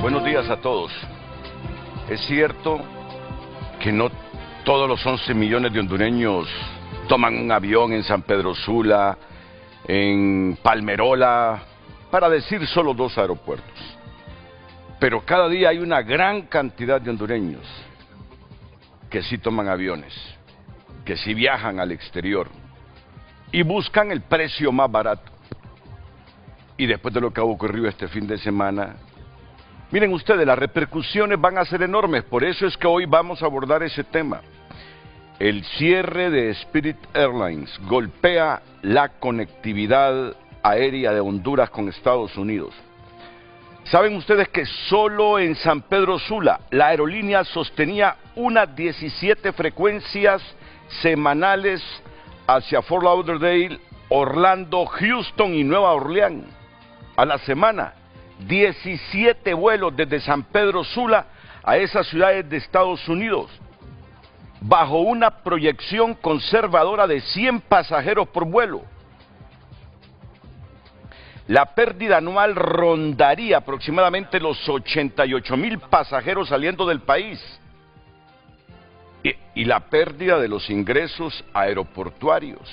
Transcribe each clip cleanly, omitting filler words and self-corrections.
Buenos días a todos. Es cierto que no todos los 11 millones de hondureños toman un avión en San Pedro Sula, en Palmerola, para decir solo 2 aeropuertos. Pero cada día hay una gran cantidad de hondureños que sí toman aviones, que sí viajan al exterior y buscan el precio más barato. Y después de lo que ha ocurrido este fin de semana, miren ustedes, las repercusiones van a ser enormes. Por eso es que hoy vamos a abordar ese tema. El cierre de Spirit Airlines golpea la conectividad aérea de Honduras con Estados Unidos. ¿Saben ustedes que solo en San Pedro Sula la aerolínea sostenía unas 17 frecuencias semanales hacia Fort Lauderdale, Orlando, Houston y Nueva Orleans a la semana? 17 vuelos desde San Pedro Sula a esas ciudades de Estados Unidos, bajo una proyección conservadora de 100 pasajeros por vuelo. La pérdida anual rondaría aproximadamente los 88,000 pasajeros saliendo del país. Y la pérdida de los ingresos aeroportuarios.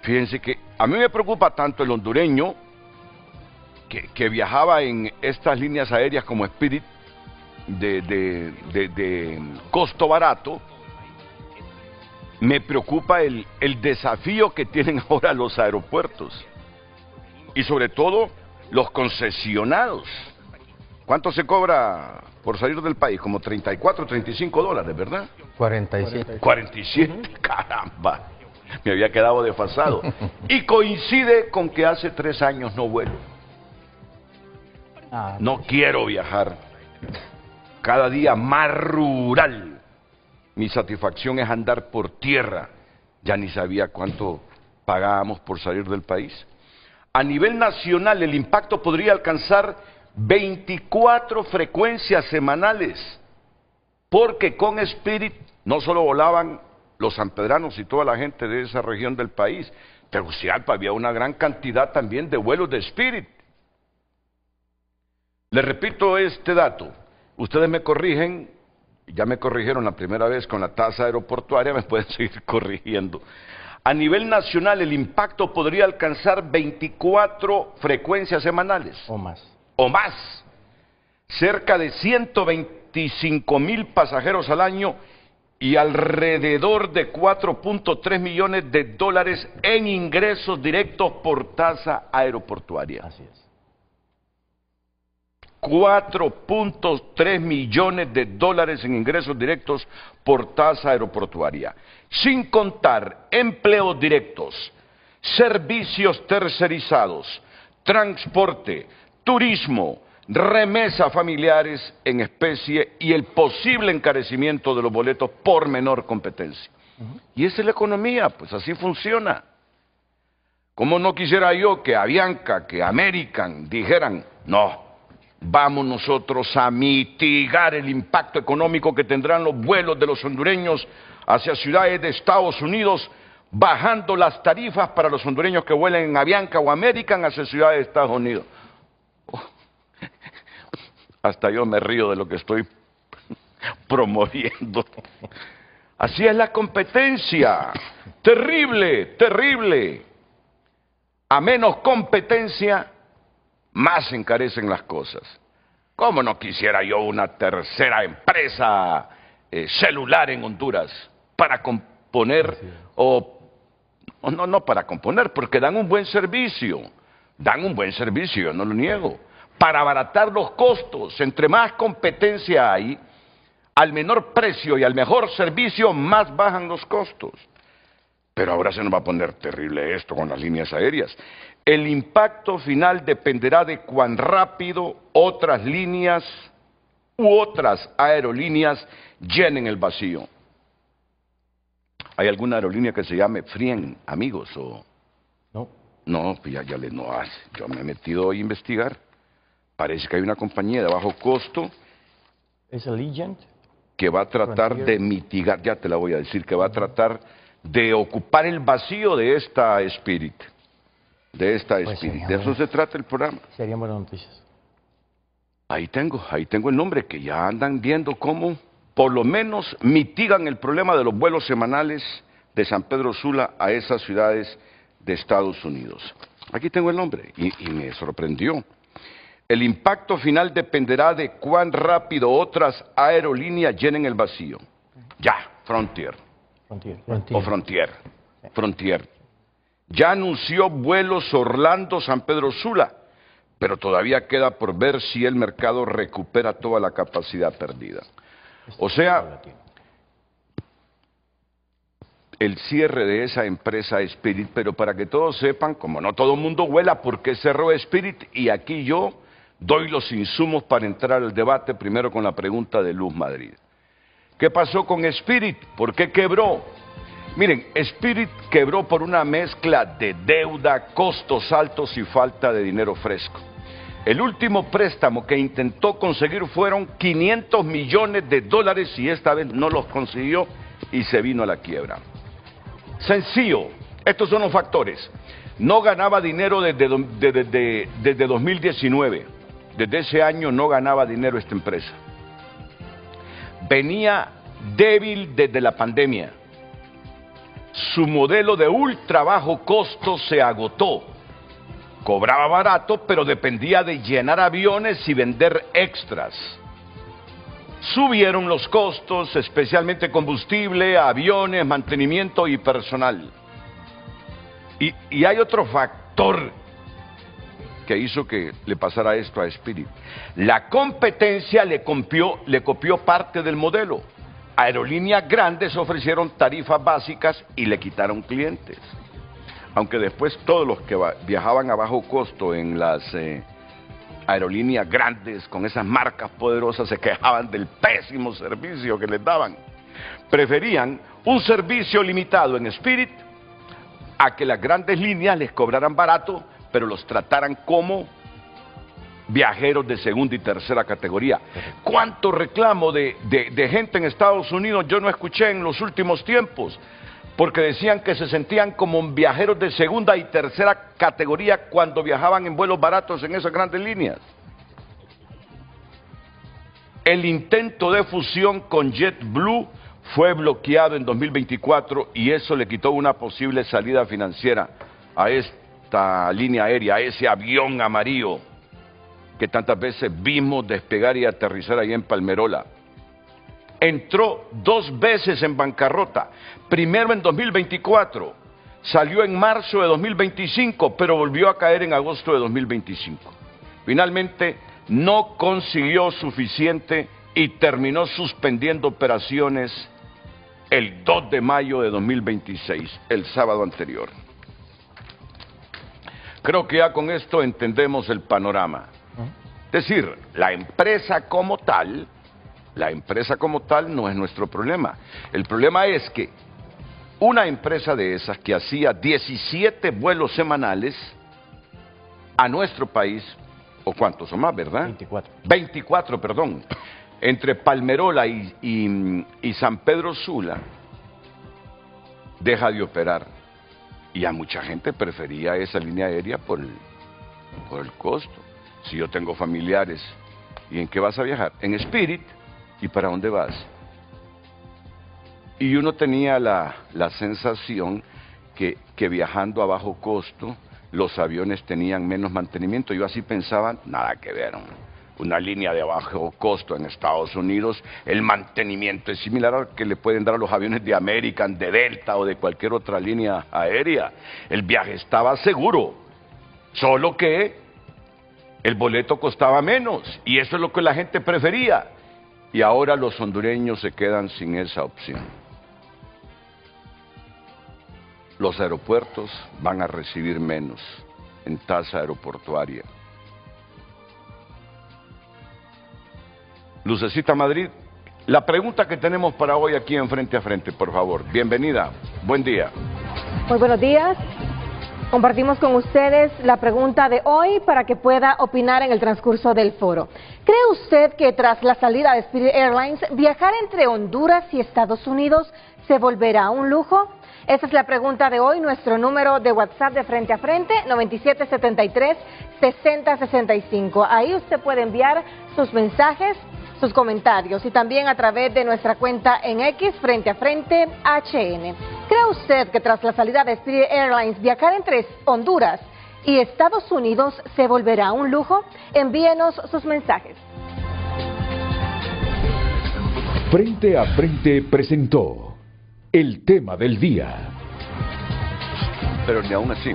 Fíjense que a mí me preocupa tanto el hondureño que viajaba en estas líneas aéreas como Spirit de costo barato. Me preocupa el desafío que tienen ahora los aeropuertos. Y sobre todo, los concesionados. ¿Cuánto se cobra por salir del país? Como 34, 35 dólares, ¿verdad? 47. 47, caramba. Me había quedado desfasado. Y coincide con que hace 3 años no vuelo. No quiero viajar. Cada día más rural. Mi satisfacción es andar por tierra. Ya ni sabía cuánto pagábamos por salir del país. A nivel nacional, el impacto podría alcanzar 24 frecuencias semanales, porque con Spirit no solo volaban los sanpedranos y toda la gente de esa región del país, Tegucigalpa había una gran cantidad también de vuelos de Spirit. Les repito este dato, ustedes me corrigen, ya me corrigieron la primera vez con la tasa aeroportuaria, me pueden seguir corrigiendo. A nivel nacional, el impacto podría alcanzar 24 frecuencias semanales. O más. O más. Cerca de 125,000 pasajeros al año y alrededor de 4.3 millones de dólares en ingresos directos por tasa aeroportuaria. Así es. 4.3 millones de dólares en ingresos directos por tasa aeroportuaria, sin contar empleos directos, servicios tercerizados, transporte, turismo, remesas familiares en especie y el posible encarecimiento de los boletos por menor competencia. Y esa es la economía, pues así funciona. ¿Cómo no quisiera yo que Avianca, que American dijeran, no, vamos nosotros a mitigar el impacto económico que tendrán los vuelos de los hondureños hacia ciudades de Estados Unidos, bajando las tarifas para los hondureños que vuelen en Avianca o American hacia ciudades de Estados Unidos? Hasta yo me río de lo que estoy promoviendo. Así es la competencia. Terrible, terrible. A menos competencia, más se encarecen las cosas. ¿Cómo no quisiera yo una tercera empresa celular en Honduras para componer no para componer, porque dan un buen servicio, yo no lo niego, para abaratar los costos? Entre más competencia hay, al menor precio y al mejor servicio, más bajan los costos. Pero ahora se nos va a poner terrible esto con las líneas aéreas. El impacto final dependerá de cuán rápido otras líneas u otras aerolíneas llenen el vacío. ¿Hay alguna aerolínea que se llame Frien, amigos? O... No. No, pues ya no hace. Yo me he metido a investigar. Parece que hay una compañía de bajo costo. ¿Es Allegiant? Que va a tratar de mitigar, ya te la voy a decir, que va a tratar de ocupar el vacío de esta Spirit. De esta Spirit. De eso se trata el programa. Serían buenas noticias. Ahí tengo el nombre, que ya andan viendo cómo por lo menos mitigan el problema de los vuelos semanales de San Pedro Sula a esas ciudades de Estados Unidos. Aquí tengo el nombre y me sorprendió. El impacto final dependerá de cuán rápido otras aerolíneas llenen el vacío. Ya, Frontier. O Frontier. Ya anunció vuelos Orlando-San Pedro Sula, pero todavía queda por ver si el mercado recupera toda la capacidad perdida. O sea, el cierre de esa empresa Spirit, pero para que todos sepan, como no todo el mundo huela por qué cerró Spirit, y aquí yo doy los insumos para entrar al debate, primero con la pregunta de Luz Madrid. ¿Qué pasó con Spirit? ¿Por qué quebró? Miren, Spirit quebró por una mezcla de deuda, costos altos y falta de dinero fresco. El último préstamo que intentó conseguir fueron $500 millones y esta vez no los consiguió y se vino a la quiebra. Sencillo, estos son los factores. No ganaba dinero desde 2019. Desde ese año no ganaba dinero esta empresa. Venía débil desde la pandemia. Su modelo de ultra bajo costo se agotó. Cobraba barato, pero dependía de llenar aviones y vender extras. Subieron los costos, especialmente combustible, aviones, mantenimiento y personal. Y hay otro factor que hizo que le pasara esto a Spirit. La competencia le copió parte del modelo. Aerolíneas grandes ofrecieron tarifas básicas y le quitaron clientes. Aunque después todos los que viajaban a bajo costo en las aerolíneas grandes con esas marcas poderosas se quejaban del pésimo servicio que les daban. Preferían un servicio limitado en Spirit a que las grandes líneas les cobraran barato, pero los trataran como viajeros de segunda y tercera categoría. ¿Cuánto reclamo de gente en Estados Unidos yo no escuché en los últimos tiempos? Porque decían que se sentían como viajeros de segunda y tercera categoría cuando viajaban en vuelos baratos en esas grandes líneas. El intento de fusión con JetBlue fue bloqueado en 2024 y eso le quitó una posible salida financiera a esta línea aérea, a ese avión amarillo que tantas veces vimos despegar y aterrizar ahí en Palmerola. Entró 2 veces en bancarrota, primero en 2024, salió en marzo de 2025, pero volvió a caer en agosto de 2025. Finalmente no consiguió suficiente y terminó suspendiendo operaciones el 2 de mayo de 2026, el sábado anterior. Creo que ya con esto entendemos el panorama. Es decir, la empresa como tal no es nuestro problema. El problema es que una empresa de esas que hacía 17 vuelos semanales a nuestro país, o cuántos son más, ¿verdad? 24, perdón. Entre Palmerola y San Pedro Sula, deja de operar. Y a mucha gente prefería esa línea aérea por el costo. Si yo tengo familiares, ¿y en qué vas a viajar? En Spirit. ¿Y para dónde vas? Y uno tenía la sensación que viajando a bajo costo, los aviones tenían menos mantenimiento. Yo así pensaba, nada que ver. Una línea de bajo costo en Estados Unidos, el mantenimiento es similar al que le pueden dar a los aviones de American, de Delta o de cualquier otra línea aérea. El viaje estaba seguro, solo que el boleto costaba menos y eso es lo que la gente prefería. Y ahora los hondureños se quedan sin esa opción. Los aeropuertos van a recibir menos en tasa aeroportuaria. Lucecita Madrid, la pregunta que tenemos para hoy aquí en Frente a Frente, por favor. Bienvenida, buen día. Muy buenos días. Compartimos con ustedes la pregunta de hoy para que pueda opinar en el transcurso del foro. ¿Cree usted que tras la salida de Spirit Airlines, viajar entre Honduras y Estados Unidos se volverá un lujo? Esa es la pregunta de hoy. Nuestro número de WhatsApp de Frente a Frente, 9773-6065. Ahí usted puede enviar sus mensajes, sus comentarios y también a través de nuestra cuenta en X, Frente a Frente HN. ¿Cree usted que tras la salida de Spirit Airlines, viajar entre Honduras y Estados Unidos se volverá un lujo? Envíenos sus mensajes. Frente a Frente presentó el tema del día. Pero ni aún así.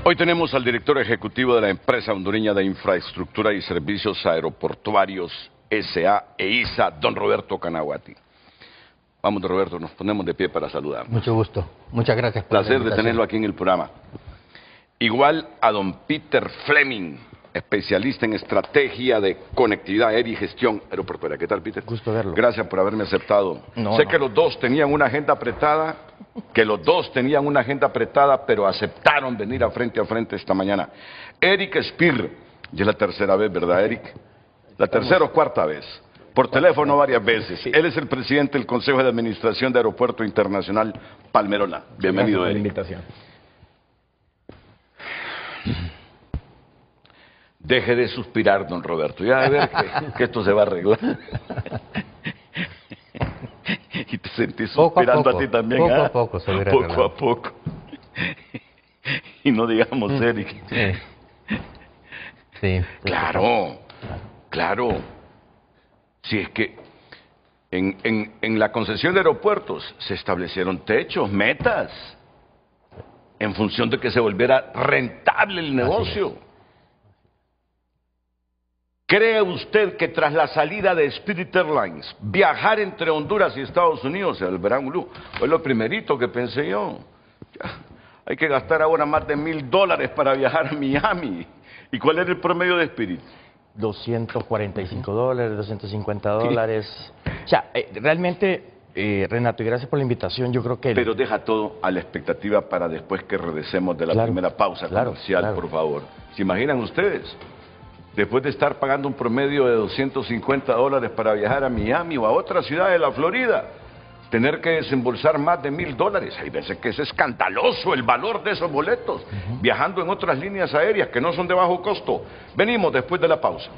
Hoy tenemos al director ejecutivo de la empresa hondureña de infraestructura y servicios aeroportuarios S.A. e ISA, don Roberto Canaguati. Vamos, don Roberto, nos ponemos de pie para saludar. Mucho gusto. Muchas gracias por la Placer de invitación. tenerlo aquí en el programa. Igual a don Peter Fleming, especialista en estrategia de conectividad aérea y gestión aeroportuaria. ¿Qué tal, Peter? Gusto verlo. Gracias por haberme aceptado. Sé que los dos tenían una agenda apretada, pero aceptaron venir a Frente esta mañana. Eric Spear, ya es la tercera vez, ¿verdad, Eric? La tercera o cuarta vez. Por teléfono varias veces. Sí. Él es el presidente del Consejo de Administración de Aeropuerto Internacional Palmerola. Bienvenido, Gracias por la Eric. invitación. Deje de suspirar, don Roberto. Ya de ver que esto se va a arreglar. Y te sentís Poco a suspirando poco, a ti también. poco ¿ah? a poco se verá Poco arreglado. a poco. Y no digamos, Eric. Sí. Sí. Claro. Si es que en la concesión de aeropuertos se establecieron techos, metas, en función de que se volviera rentable el negocio. ¿Cree usted que tras la salida de Spirit Airlines, viajar entre Honduras y Estados Unidos se volverá un lujo? Fue lo primerito que pensé yo. Hay que gastar ahora más de $1,000 para viajar a Miami. ¿Y cuál era el promedio de Spirit? $245, $250. O sea, realmente, Renato, y gracias por la invitación. Yo creo que... Pero deja todo a la expectativa para después que regresemos de la primera pausa comercial, por favor. ¿Se imaginan ustedes? Después de estar pagando un promedio de $250 para viajar a Miami o a otra ciudad de la Florida, tener que desembolsar más de $1,000. Hay veces que es escandaloso el valor de esos boletos, viajando en otras líneas aéreas que no son de bajo costo. Venimos después de la pausa.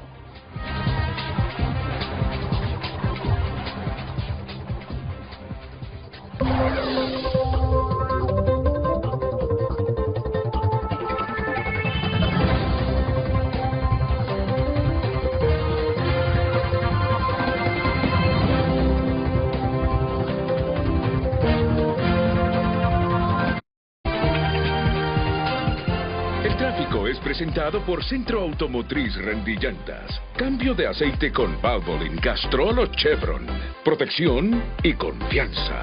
El tráfico es presentado por Centro Automotriz Rendillantas. Cambio de aceite con Valvoline, Castrol o Chevron. Protección y confianza.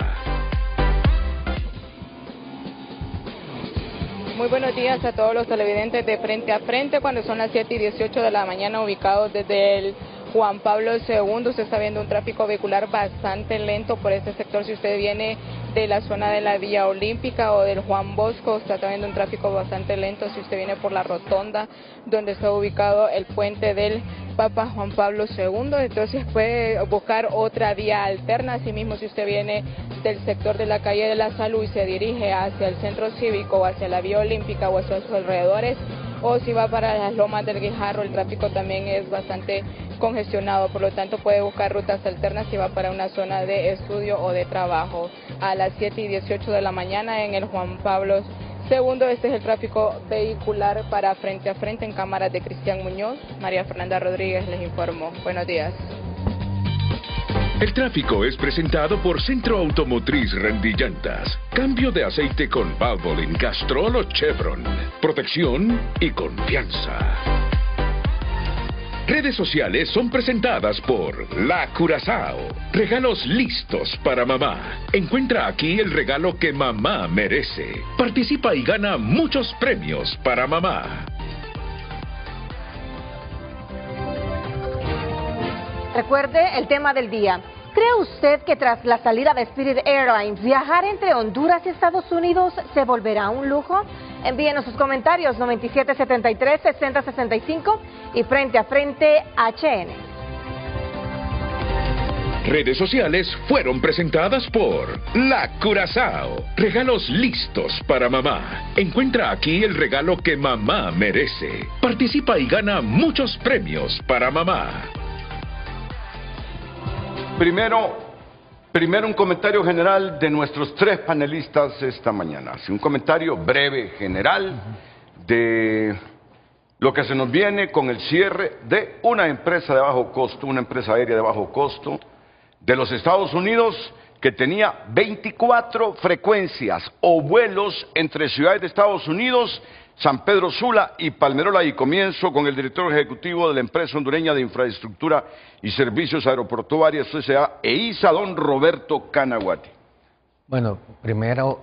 Muy buenos días a todos los televidentes de Frente a Frente, cuando son las 7:18 de la mañana, ubicados desde el Juan Pablo II. Usted está viendo un tráfico vehicular bastante lento por este sector. Si usted viene de la zona de la Vía Olímpica o del Juan Bosco, está viendo un tráfico bastante lento. Si usted viene por la rotonda donde está ubicado el puente del Papa Juan Pablo II, entonces puede buscar otra vía alterna. Asimismo, si usted viene del sector de la calle de la Salud y se dirige hacia el centro cívico o hacia la Vía Olímpica o hacia sus alrededores, o si va para las Lomas del Guijarro, el tráfico también es bastante congestionado, por lo tanto puede buscar rutas alternas si va para una zona de estudio o de trabajo. A las 7:18 de la mañana en el Juan Pablo II, este es el tráfico vehicular para Frente a Frente en cámaras de Cristian Muñoz. María Fernanda Rodríguez les informó. Buenos días. El tráfico es presentado por Centro Automotriz Rendillantas. Cambio de aceite con Valvoline, Castrol o Chevron. Protección y confianza. Redes sociales son presentadas por La Curazao. Regalos listos para mamá. Encuentra aquí el regalo que mamá merece. Participa y gana muchos premios para mamá. Recuerde el tema del día. ¿Cree usted que tras la salida de Spirit Airlines, viajar entre Honduras y Estados Unidos se volverá un lujo? Envíenos sus comentarios 9773-6065 y Frente a Frente HN. Redes sociales fueron presentadas por La Curazao. Regalos listos para mamá. Encuentra aquí el regalo que mamá merece. Participa y gana muchos premios para mamá. Primero un comentario general de nuestros tres panelistas esta mañana. Un comentario breve, general, de lo que se nos viene con el cierre de una empresa de bajo costo, una empresa aérea de bajo costo, de los Estados Unidos, que tenía 24 frecuencias o vuelos entre ciudades de Estados Unidos, San Pedro Sula y Palmerola. Y comienzo con el director ejecutivo de la empresa hondureña de infraestructura y servicios aeroportuarios S.A. EISA, don Roberto Canaguati. Bueno, primero,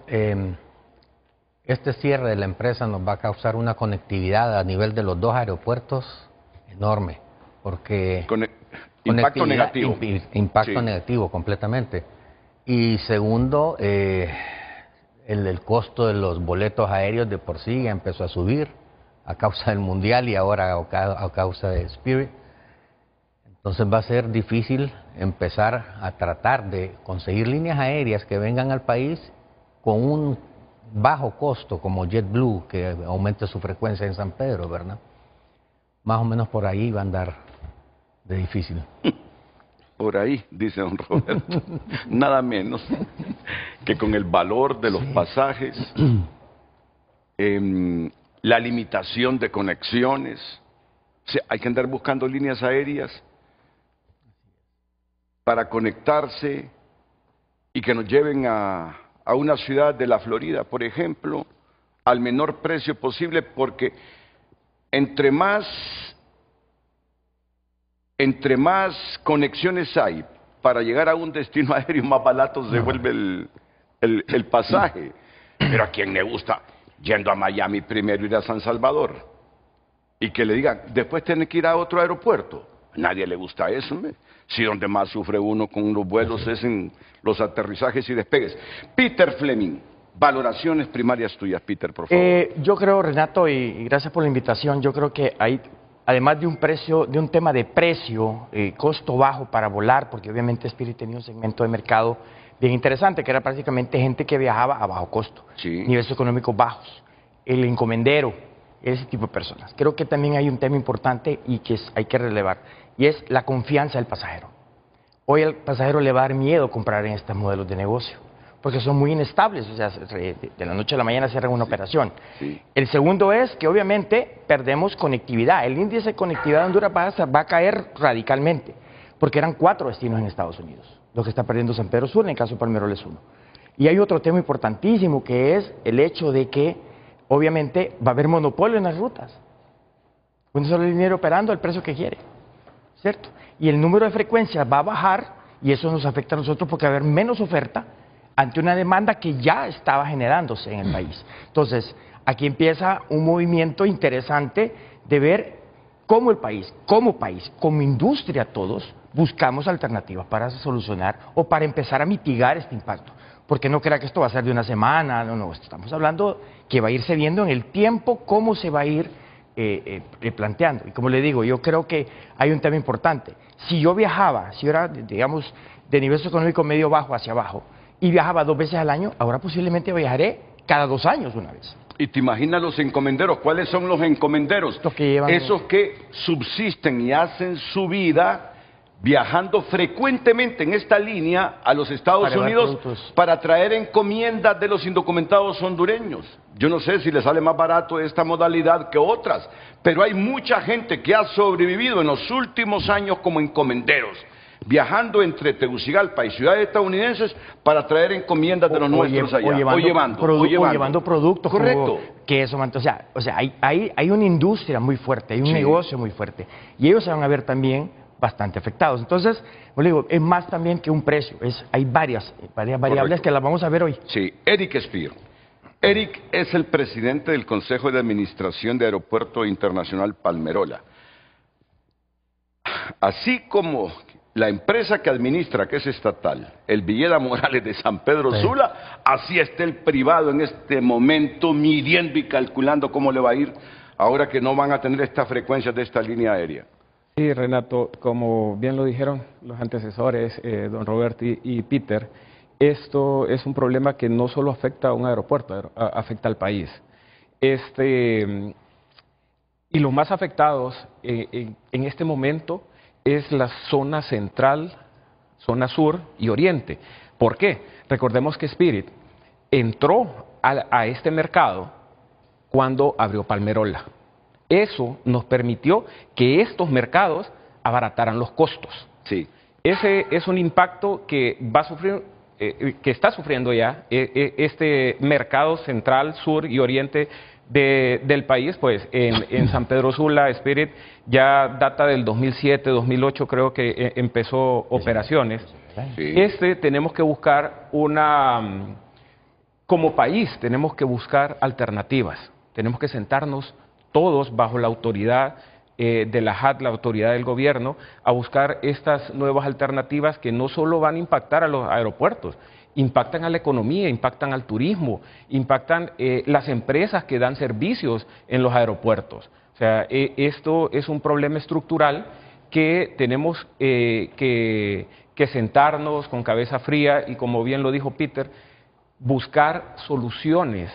este cierre de la empresa nos va a causar una conectividad a nivel de los dos aeropuertos enorme, porque impacto negativo. Impacto Sí. negativo completamente. Y segundo, el costo de los boletos aéreos de por sí ya empezó a subir a causa del Mundial y ahora a causa de Spirit. Entonces va a ser difícil empezar a tratar de conseguir líneas aéreas que vengan al país con un bajo costo como JetBlue, que aumente su frecuencia en San Pedro, ¿verdad? Más o menos por ahí va a andar de difícil. Por ahí, dice don Roberto, nada menos que con el valor de los pasajes, la limitación de conexiones, o sea, hay que andar buscando líneas aéreas para conectarse y que nos lleven a una ciudad de la Florida, por ejemplo, al menor precio posible, porque entre más conexiones hay para llegar a un destino aéreo, más barato se vuelve el pasaje. Pero a quien le gusta, yendo a Miami primero ir a San Salvador, y que le digan, después tiene que ir a otro aeropuerto. A nadie le gusta eso, ¿me? Si donde más sufre uno con los vuelos es en los aterrizajes y despegues. Peter Fleming, valoraciones primarias tuyas, Peter, por favor. Yo creo, Renato, y gracias por la invitación, yo creo que hay, además de un precio, de un tema de precio, costo bajo para volar, porque obviamente Spirit tenía un segmento de mercado bien interesante, que era prácticamente gente que viajaba a bajo costo, Sí. niveles económicos bajos, el encomendero, ese tipo de personas. Creo que también hay un tema importante y que hay que relevar, y es la confianza del pasajero. Hoy al pasajero le va a dar miedo comprar en estos modelos de negocio, porque son muy inestables, o sea, de la noche a la mañana cierran una operación. Sí. El segundo es que obviamente perdemos conectividad. El índice de conectividad de Honduras va a caer radicalmente, porque eran 4 destinos en Estados Unidos, lo que está perdiendo San Pedro Sula, en el caso de Palmerola es 1. Y hay otro tema importantísimo, que es el hecho de que obviamente va a haber monopolio en las rutas. Una sola línea operando al precio que quiere, ¿cierto? Y el número de frecuencias va a bajar, y eso nos afecta a nosotros porque va a haber menos oferta ante una demanda que ya estaba generándose en el país. Entonces, aquí empieza un movimiento interesante de ver cómo el país, como industria todos, buscamos alternativas para solucionar o para empezar a mitigar este impacto. Porque no crea que esto va a ser de una semana, no, estamos hablando que va a irse viendo en el tiempo cómo se va a ir planteando. Y como le digo, yo creo que hay un tema importante. Si yo viajaba, si yo era, digamos, de nivel socioeconómico medio bajo hacia abajo, y viajaba 2 veces al año, ahora posiblemente viajaré cada 2 años una vez. Y te imaginas los encomenderos. ¿Cuáles son los encomenderos? Los que llevan... Esos que subsisten y hacen su vida viajando frecuentemente en esta línea a los Estados Para llevar Unidos productos. para traer encomiendas de los indocumentados hondureños. Yo no sé si les sale más barato esta modalidad que otras, pero hay mucha gente que ha sobrevivido en los últimos años como encomenderos, viajando entre Tegucigalpa y ciudades estadounidenses para traer encomiendas de los nuestros allá, o llevando productos. Correcto. Como queso, o sea, hay una industria muy fuerte, hay un negocio muy fuerte, y ellos se van a ver también bastante afectados. Entonces, como le digo, es más también que un precio, hay varias variables. Correcto. Que las vamos a ver hoy. Sí, Eric Spear. Eric es el presidente del Consejo de Administración de Aeropuerto Internacional Palmerola. Así como la empresa que administra, que es estatal, el Villeda Morales de San Pedro Sula, así está el privado en este momento midiendo y calculando cómo le va a ir ahora que no van a tener estas frecuencias de esta línea aérea. Sí, Renato, como bien lo dijeron los antecesores, don Roberto y Peter, esto es un problema que no solo afecta a un aeropuerto, afecta al país. Y los más afectados en este momento es la zona central, zona sur y oriente. ¿Por qué? Recordemos que Spirit entró a este mercado cuando abrió Palmerola. Eso nos permitió que estos mercados abarataran los costos. Sí. Ese es un impacto que va a sufrir, que está sufriendo ya este mercado central, sur y oriente del país, pues en San Pedro Sula, Spirit ya data del 2007, 2008 creo que empezó operaciones. Sí. Tenemos que buscar como país tenemos que buscar alternativas, tenemos que sentarnos todos bajo la autoridad de la JAT, la autoridad del gobierno, a buscar estas nuevas alternativas que no solo van a impactar a los aeropuertos, impactan a la economía, impactan al turismo, impactan las empresas que dan servicios en los aeropuertos. O sea, esto es un problema estructural que tenemos que sentarnos con cabeza fría y, como bien lo dijo Peter, buscar soluciones,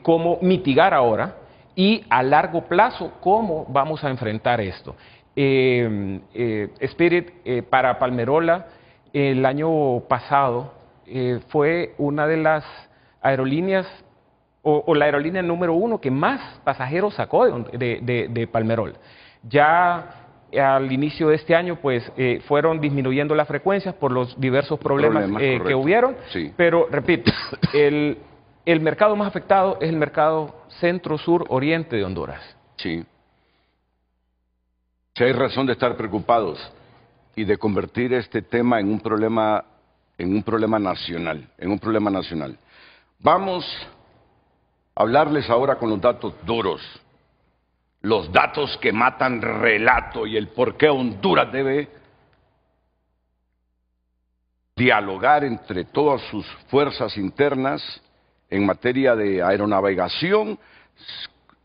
cómo mitigar ahora y a largo plazo cómo vamos a enfrentar esto. Spirit para Palmerola el año pasado fue una de las aerolíneas o la aerolínea número 1 que más pasajeros sacó de Palmerola. Ya al inicio de este año pues fueron disminuyendo las frecuencias por los diversos problemas que hubieron, sí. Pero repito, el mercado más afectado es el mercado centro-sur-oriente de Honduras. Sí. Sí hay razón de estar preocupados y de convertir este tema en un problema nacional, Vamos a hablarles ahora con los datos duros, los datos que matan relato y el por qué Honduras debe dialogar entre todas sus fuerzas internas en materia de aeronavegación,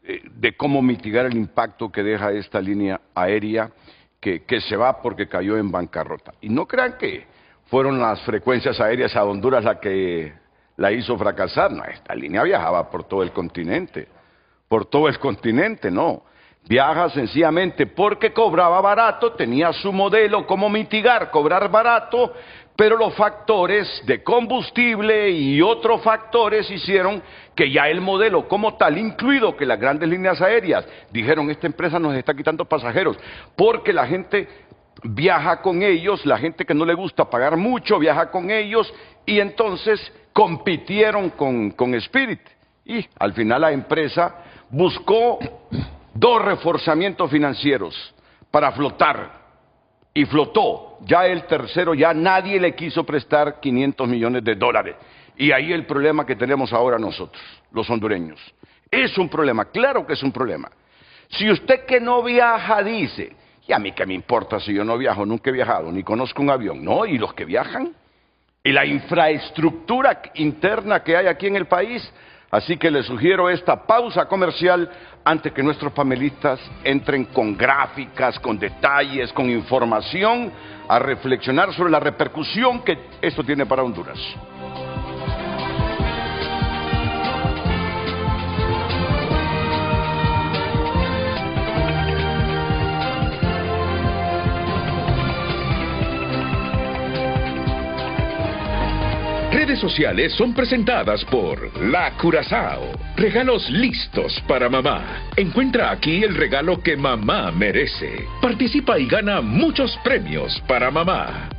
de cómo mitigar el impacto que deja esta línea aérea que se va porque cayó en bancarrota. Y no crean que fueron las frecuencias aéreas a Honduras la que la hizo fracasar. No, esta línea viajaba por todo el continente. No. Viaja sencillamente porque cobraba barato, tenía su modelo, cómo mitigar, cobrar barato, pero los factores de combustible y otros factores hicieron que ya el modelo como tal, incluido que las grandes líneas aéreas, dijeron, esta empresa nos está quitando pasajeros, porque la gente viaja con ellos, la gente que no le gusta pagar mucho, viaja con ellos, y entonces compitieron con Spirit. Y al final la empresa buscó 2 reforzamientos financieros para flotar. Y flotó, ya el tercero, ya nadie le quiso prestar $500 millones. Y ahí el problema que tenemos ahora nosotros, los hondureños. Es un problema, claro que es un problema. Si usted que no viaja dice, y a mí qué me importa si yo no viajo, nunca he viajado, ni conozco un avión, no, y los que viajan, y la infraestructura interna que hay aquí en el país. Así que les sugiero esta pausa comercial antes que nuestros panelistas entren con gráficas, con detalles, con información, a reflexionar sobre la repercusión que esto tiene para Honduras. Redes sociales son presentadas por La Curazao. Regalos listos para mamá. Encuentra aquí el regalo que mamá merece. Participa y gana muchos premios para mamá.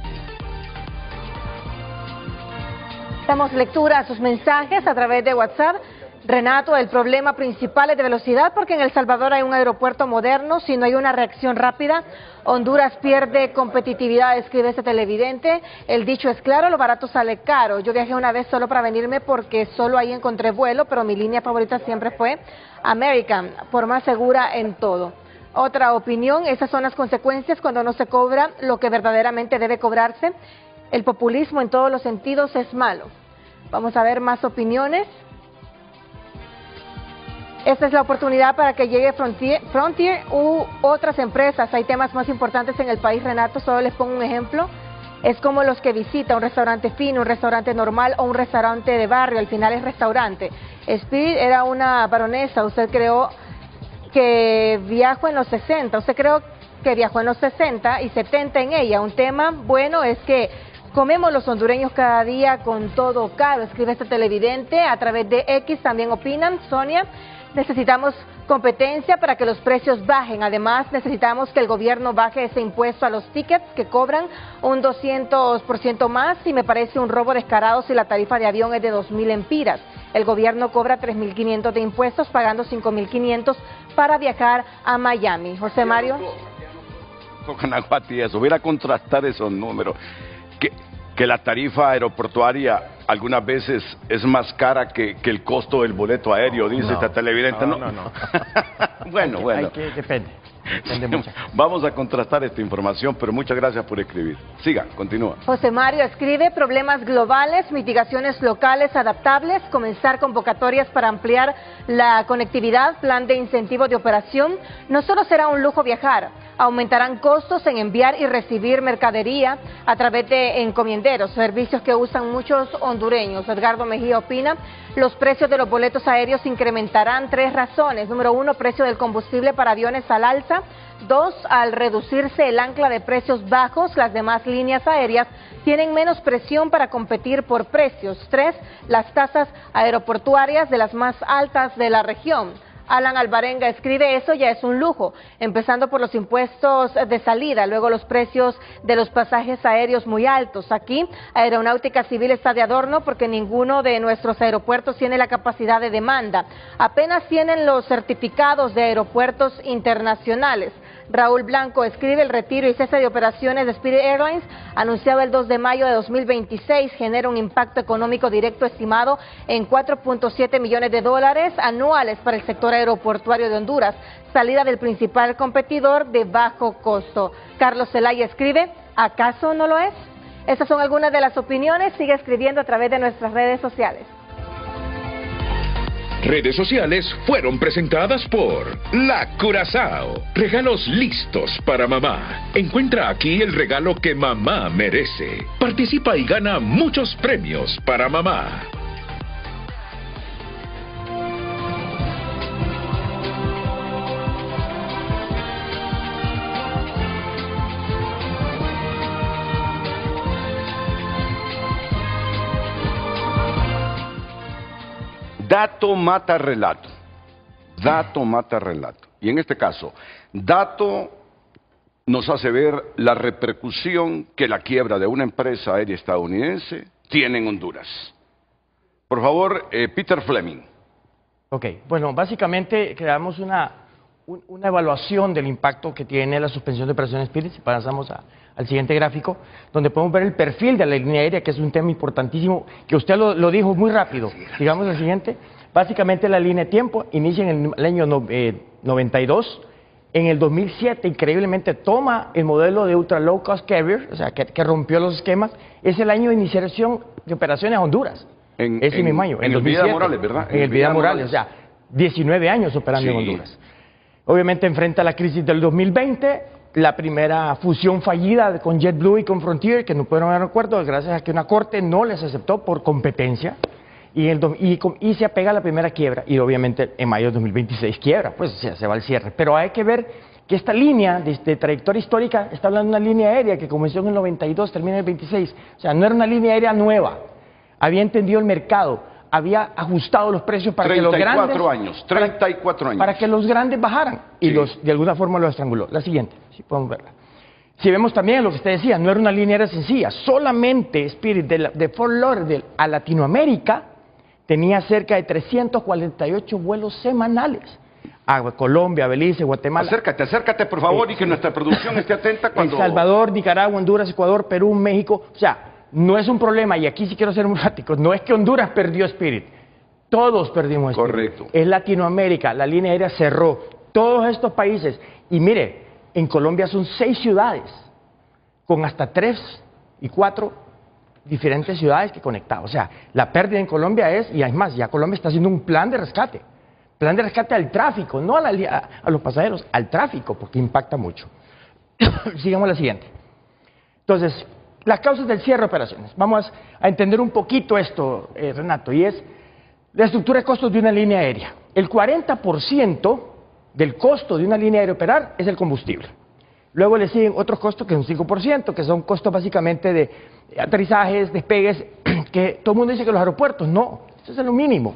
Damos lectura a sus mensajes a través de WhatsApp. Renato, el problema principal es de velocidad porque en El Salvador hay un aeropuerto moderno. Si no hay una reacción rápida, Honduras pierde competitividad, escribe este televidente. El dicho es claro, lo barato sale caro. Yo viajé una vez solo para venirme porque solo ahí encontré vuelo, pero mi línea favorita siempre fue American, por más segura en todo. Otra opinión, esas son las consecuencias cuando no se cobra lo que verdaderamente debe cobrarse. El populismo en todos los sentidos es malo. Vamos a ver más opiniones. Esta es la oportunidad para que llegue Frontier u otras empresas. Hay temas más importantes en el país, Renato, solo les pongo un ejemplo. Es como los que visitan un restaurante fino, un restaurante normal o un restaurante de barrio, al final es restaurante. Spirit era una baronesa, usted creó que viajó en los 60, usted creo que viajó en los 60 y 70 en ella. Un tema bueno es que comemos los hondureños cada día con todo caro, escribe este televidente, a través de X también opinan. Sonia, necesitamos competencia para que los precios bajen, además necesitamos que el gobierno baje ese impuesto a los tickets que cobran un 200% más y me parece un robo descarado si la tarifa de avión es de 2.000 empiras. El gobierno cobra 3.500 de impuestos pagando 5.500 para viajar a Miami. José Mario. Canaguati, eso, voy a contrastar esos números. Que la tarifa aeroportuaria algunas veces es más cara que el costo del boleto aéreo, dice esta televidente. No. Bueno. Depende mucho. Vamos a contrastar esta información, pero muchas gracias por escribir. Siga, continúa. José Mario escribe, problemas globales, mitigaciones locales adaptables, comenzar convocatorias para ampliar la conectividad, plan de incentivo de operación. No solo será un lujo viajar, aumentarán costos en enviar y recibir mercadería a través de encomienderos, servicios que usan muchos hondureños. Edgardo Mejía opina, los precios de los boletos aéreos incrementarán 3 razones. Número 1, precio del combustible para aviones al alza. 2, al reducirse el ancla de precios bajos, las demás líneas aéreas tienen menos presión para competir por precios. 3, las tasas aeroportuarias de las más altas de la región. Alan Alvarenga escribe, eso ya es un lujo, empezando por los impuestos de salida, luego los precios de los pasajes aéreos muy altos. Aquí, Aeronáutica Civil está de adorno porque ninguno de nuestros aeropuertos tiene la capacidad de demanda. Apenas tienen los certificados de aeropuertos internacionales. Raúl Blanco escribe, el retiro y cese de operaciones de Spirit Airlines, anunciado el 2 de mayo de 2026, genera un impacto económico directo estimado en $4.7 millones anuales para el sector aeroportuario de Honduras, salida del principal competidor de bajo costo. Carlos Zelaya escribe, ¿acaso no lo es? Estas son algunas de las opiniones, sigue escribiendo a través de nuestras redes sociales. Redes sociales fueron presentadas por La Curazao. Regalos listos para mamá. Encuentra aquí el regalo que mamá merece. Participa y gana muchos premios para mamá. Dato mata relato. Dato mata relato. Y en este caso, dato nos hace ver la repercusión que la quiebra de una empresa aérea estadounidense tiene en Honduras. Por favor, Peter Fleming. Ok, bueno, básicamente creamos una evaluación del impacto que tiene la suspensión de operaciones Spirit. Si pasamos al siguiente gráfico, donde podemos ver el perfil de la línea aérea, que es un tema importantísimo, que usted lo dijo muy rápido. Digamos el siguiente, básicamente la línea de tiempo inicia en el año 92, en el 2007 increíblemente toma el modelo de Ultra Low Cost Carrier, o sea, que rompió los esquemas, es el año de iniciación de operaciones a Honduras, ese mismo año, en el Vidal Morales, ¿verdad? En el Vidal Morales, o sea, 19 años operando en Honduras. Obviamente enfrenta la crisis del 2020, la primera fusión fallida con JetBlue y con Frontier, que no pudieron haber acuerdo, gracias a que una corte no les aceptó por competencia, y se apega a la primera quiebra, y obviamente en mayo de 2026 quiebra, pues se va al cierre. Pero hay que ver que esta línea de trayectoria histórica está hablando de una línea aérea que comenzó en el 92, termina en el 26, o sea, no era una línea aérea nueva, había entendido el mercado, había ajustado los precios para que los grandes... 34 años. Para que los grandes bajaran y de alguna forma los estranguló. La siguiente, si podemos verla. Si vemos también lo que usted decía, no era una línea aérea sencilla, solamente Spirit de Fort Lauderdale a Latinoamérica tenía cerca de 348 vuelos semanales. A Colombia, Belice, Guatemala. Acércate por favor y que nuestra producción esté atenta cuando... El Salvador, Nicaragua, Honduras, Ecuador, Perú, México, o sea... No es un problema, y aquí sí quiero ser muy práctico, no es que Honduras perdió Spirit, todos perdimos Spirit. Correcto. Es Latinoamérica, la línea aérea cerró, todos estos países. Y mire, en Colombia son 6 ciudades, con hasta 3 y 4 diferentes ciudades que conectadas. O sea, la pérdida en Colombia es, y además, ya Colombia está haciendo un plan de rescate al tráfico, no a los pasajeros, al tráfico, porque impacta mucho. Sigamos la siguiente. Entonces, las causas del cierre de operaciones. Vamos a entender un poquito esto, Renato, y es la estructura de costos de una línea aérea. El 40% del costo de una línea aérea operar es el combustible. Luego le siguen otros costos que es un 5%, que son costos básicamente de aterrizajes, despegues, que todo el mundo dice que los aeropuertos, no, eso es lo mínimo.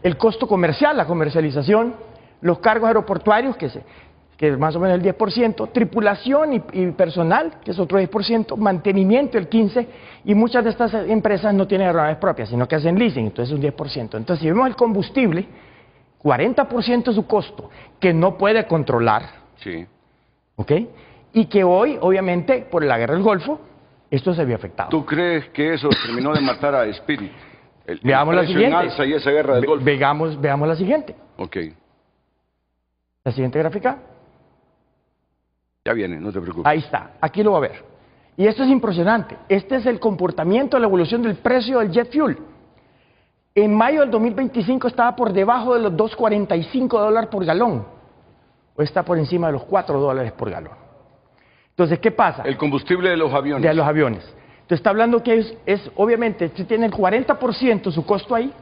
El costo comercial, la comercialización, los cargos aeroportuarios, que es más o menos el 10%, tripulación y personal, que es otro 10%, mantenimiento el 15%, y muchas de estas empresas no tienen aeronaves propias, sino que hacen leasing, entonces es un 10%. Entonces, si vemos el combustible, 40% de su costo, que no puede controlar, Sí. ¿ok? Y que hoy, obviamente, por la guerra del Golfo, esto se vio afectado. ¿Tú crees que eso terminó de matar a Spirit? Veamos la precio en siguiente. alza y esa guerra del Golfo. Veamos la siguiente. Ok, La siguiente gráfica. ya viene, no te preocupes. Ahí está, aquí lo va a ver. Y esto es impresionante. Este es el comportamiento, la evolución del precio del jet fuel. En mayo del 2025 estaba por debajo de los $2.45 por galón. O está por encima de los $4 por galón. Entonces, ¿qué pasa? El combustible de los aviones. De los aviones. Entonces, está hablando que obviamente, usted tiene el 40% su costo ahí,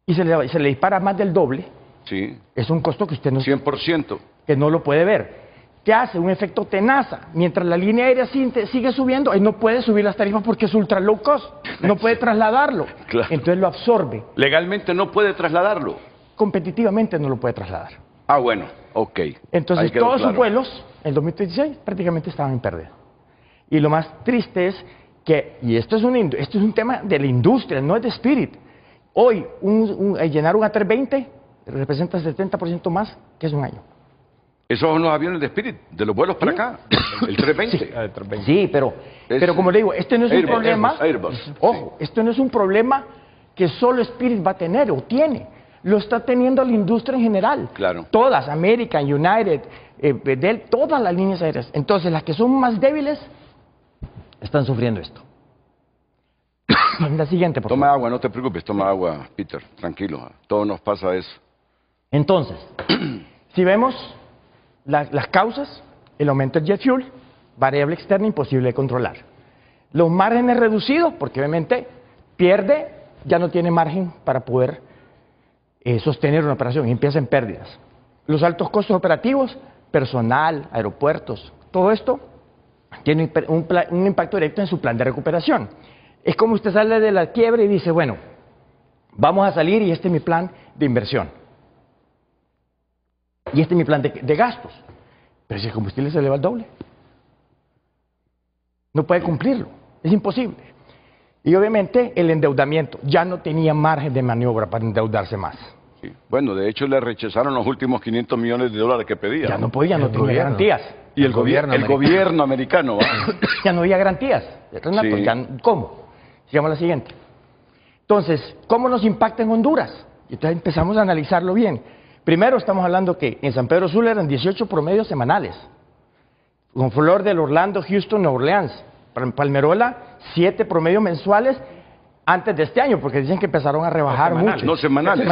y se le dispara más del doble. Sí, Es un costo que usted no, 100%. que no lo puede ver. ¿Qué hace? Un efecto tenaza. Mientras la línea aérea sigue subiendo, él no puede subir las tarifas porque es ultra low cost. No puede trasladarlo. Claro. Entonces lo absorbe. Legalmente no puede trasladarlo. Competitivamente no lo puede trasladar. Ah, bueno, ok. Entonces Ahí quedó todos claro. sus vuelos, en 2016, prácticamente estaban en pérdida. Y lo más triste es que, y esto es un tema de la industria, no es de Spirit. Hoy, llenar un A320 representa 70% más que hace un año. Esos son los aviones de Spirit, de los vuelos para acá, el 320. Sí, pero como le digo, este no es un Airbus, problema. Airbus, Ojo, esto no es un problema que solo Spirit va a tener o tiene. Lo está teniendo la industria en general. Claro. Todas, American, United, Dell, todas las líneas aéreas. Entonces, las que son más débiles están sufriendo esto. La siguiente, por Toma favor. agua, no te preocupes, toma agua, Peter, tranquilo. Todos nos pasa eso. Entonces, si vemos las causas, el aumento del jet fuel, variable externa imposible de controlar. Los márgenes reducidos, porque obviamente pierde, ya no tiene margen para poder sostener una operación y empieza en pérdidas. Los altos costos operativos, personal, aeropuertos, todo esto tiene un impacto directo en su plan de recuperación. Es como usted sale de la quiebra y dice, bueno, vamos a salir y este es mi plan de inversión. Y este es mi plan de gastos. Pero si el combustible se eleva al doble, no puede cumplirlo, es imposible. Y obviamente el endeudamiento, ya no tenía margen de maniobra para endeudarse más. Sí. Bueno, de hecho le rechazaron los últimos $500 millones que pedía. Ya no podía, no El tenía gobierno. garantías. Y el gobierno americano. ¿Va? Ya no había garantías. Renato, Sí. ¿cómo? Sigamos a la siguiente. Entonces, ¿cómo nos impacta en Honduras? Y entonces empezamos a analizarlo bien. Primero estamos hablando que en San Pedro Sula eran 18 promedios semanales. Con Flor del Orlando, Houston, Nueva Orleans. Palmerola, 7 promedios mensuales antes de este año, porque dicen que empezaron a rebajar mucho. No, semanales.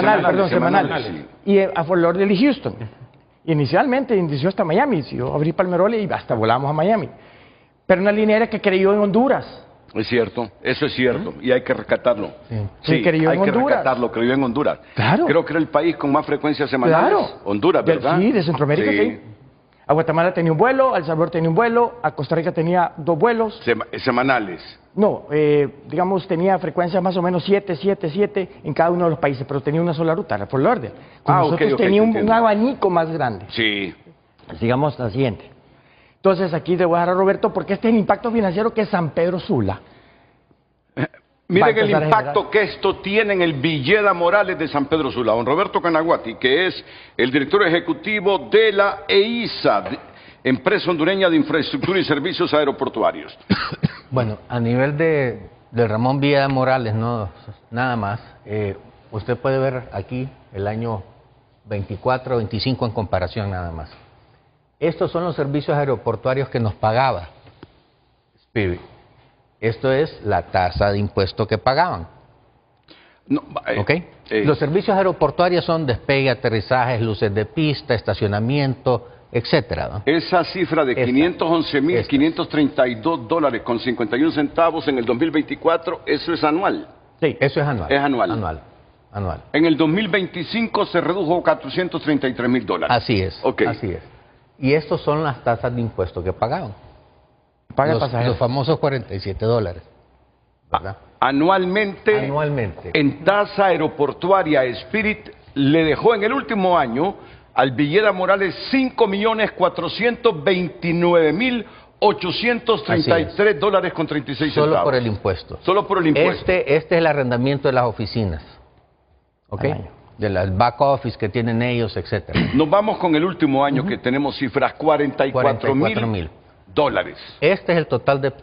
Semanales. Sí. Y a Fort Lauderdale y Houston. Inicialmente inició hasta Miami, yo abrí Palmerola y hasta volamos a Miami. Pero una línea aérea que creyó en Honduras. Es cierto, eso es cierto, y hay que rescatarlo. Sí, creyó en hay que Honduras. rescatarlo, creyó en Honduras. Claro. Creo que era el país con más frecuencias semanales. Claro. Honduras, ¿verdad? Sí, de Centroamérica, sí. A Guatemala tenía un vuelo, a El Salvador tenía un vuelo, a Costa Rica tenía 2 vuelos. Semanales. No, digamos, tenía frecuencia más o menos 7 en cada uno de los países, pero tenía una sola ruta, era Fort Lauderdale. Con nosotros tenía un abanico más grande. Sí. Sigamos la siguiente. Entonces, aquí te voy a dejar a Roberto, porque este es el impacto financiero que San Pedro Sula. Miren el impacto que esto tiene en el Villeda Morales de San Pedro Sula. Don Roberto Canaguati, que es el director ejecutivo de la EISA, Empresa Hondureña de Infraestructura y Servicios Aeroportuarios. Bueno, a nivel de Ramón Villeda Morales, no nada más, usted puede ver aquí el año 24, 25 en comparación nada más. Estos son los servicios aeroportuarios que nos pagaba Spirit. Esto es la tasa de impuesto que pagaban. No, ¿Ok? Los servicios aeroportuarios son despegue, aterrizajes, luces de pista, estacionamiento, etcétera, ¿no? Esa cifra de Esta. 511.532 dólares con 51 centavos en el 2024, ¿eso es anual? Sí. Eso es anual. Es anual. Anual. En el 2025 se redujo 433.000 dólares. Así es. Ok. Así es. Y estos son las tasas de impuesto que pagaban. Paga el Los pasajero. famosos 47 dólares. ¿Verdad? Anualmente, Anualmente. en tasa aeroportuaria, Spirit le dejó en el último año al Villeda Morales 5.429.833 dólares con 36 centavos. Solo por el impuesto. Solo por el impuesto. Este es el arrendamiento de las oficinas. ¿Ok? Al año. Del back office que tienen ellos, etcétera. Nos vamos con el último año que tenemos cifras, 44.000 dólares. Este es el total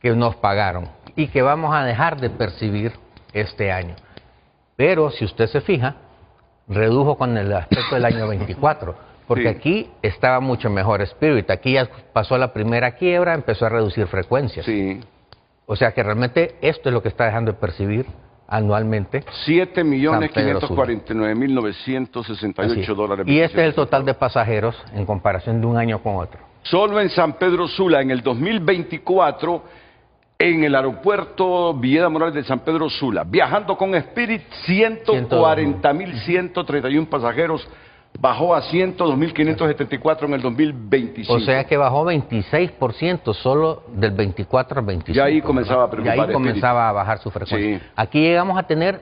que nos pagaron y que vamos a dejar de percibir este año. Pero si usted se fija, redujo con el aspecto del año 24, porque Sí. aquí estaba mucho mejor Spirit. Aquí ya pasó la primera quiebra, empezó a reducir frecuencias. Sí. O sea que realmente esto es lo que está dejando de percibir anualmente. 7.549.968 dólares. Y este es el total de pasajeros en comparación de un año con otro. Solo en San Pedro Sula, en el 2024, en el aeropuerto Villeda Morales de San Pedro Sula, viajando con Spirit, 140.131 pasajeros, bajó a 102.574 en el 2025. O sea que bajó 26% solo del 24 al 25. Y ahí comenzaba a Y preocupar ahí Spirit. comenzaba a bajar su frecuencia. Sí. Aquí llegamos a tener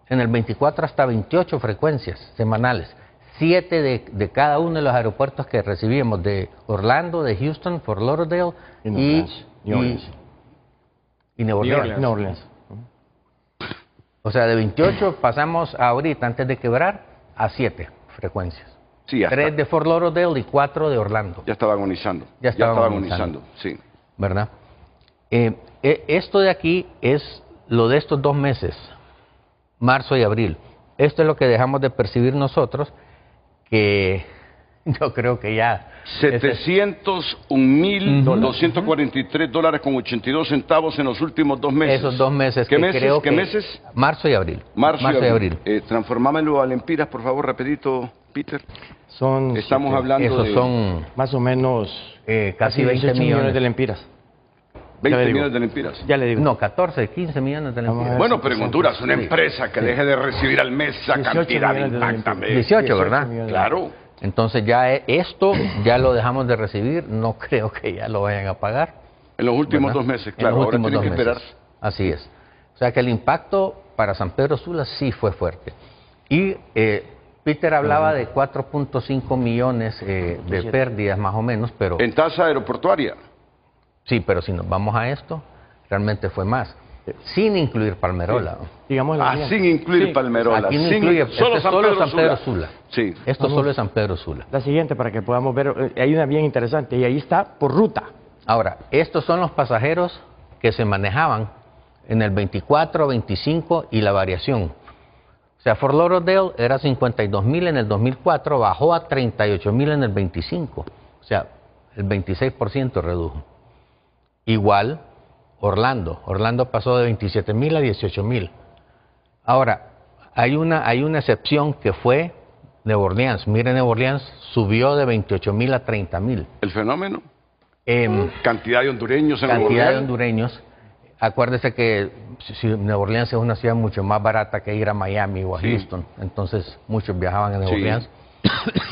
en el 24 hasta 28 frecuencias semanales. 7 de cada uno de los aeropuertos que recibíamos, de Orlando, de Houston, Fort Lauderdale Y New Orleans. y Nueva Orleans. New Orleans. O sea, de 28 pasamos ahorita, antes de quebrar, a 7 frecuencias. Sí, ya 3 está. de Fort Lauderdale y 4 de Orlando, Ya estaba agonizando. Ya estaba agonizando, sí. ¿verdad? Esto de aquí es lo de estos 2 meses, marzo y abril. Esto es lo que dejamos de percibir nosotros, que yo creo que ya... 701.243 dólares con 82 centavos en los últimos 2 meses. Esos 2 meses ¿Qué que meses? creo ¿Qué que... meses? Marzo y abril. Marzo y abril. abril. Transformámelo a lempiras, por favor, rapidito, Peter. Son Estamos hablando Esos de son más o menos casi 20 18 millones. de lempiras. 20 ya le digo. millones de lempiras. Ya le digo. No, 14, 15 millones de Vamos a lempiras. ver. Bueno, pero en Honduras, una Sí. empresa que deje de recibir al mes esa 18 cantidad millones de impacta. lempiras. 18, ¿verdad? millones. Claro. Entonces ya esto ya lo dejamos de recibir, no creo que ya lo vayan a pagar. En los últimos ¿verdad? 2 meses, En claro. los Ahora últimos tienen que 2 esperar. meses. Así es. O sea que el impacto para San Pedro Sula sí fue fuerte. Y Peter hablaba de 4.5 millones de pérdidas más o menos, pero En tasa aeroportuaria. sí, pero si nos vamos a esto, realmente fue más, sin incluir Palmerola. Digamos Sin incluir Sí. Palmerola. Aquí no sin- incluye, solo este es solo San Pedro Sula. Sí. Esto solo es San Pedro Sula. La siguiente para que podamos ver, hay una bien interesante y ahí está por ruta. Ahora, estos son los pasajeros que se manejaban en el 24, 25 y la variación. O sea, Fort Lauderdale era 52.000 en el 2004, bajó a 38.000 en el 25. O sea, el 26% redujo. Igual Orlando. Orlando pasó de 27.000 a 18.000. Ahora, hay una excepción que fue Nueva Orleans. Miren, Nueva Orleans subió de 28.000 a 30.000. El fenómeno. Em, Cantidad de hondureños en Nueva cantidad de Orleans. hondureños. Acuérdese que Nueva Orleans es una ciudad mucho más barata que ir a Miami o a Sí. Houston. Entonces, muchos viajaban a Nueva Sí. Orleans.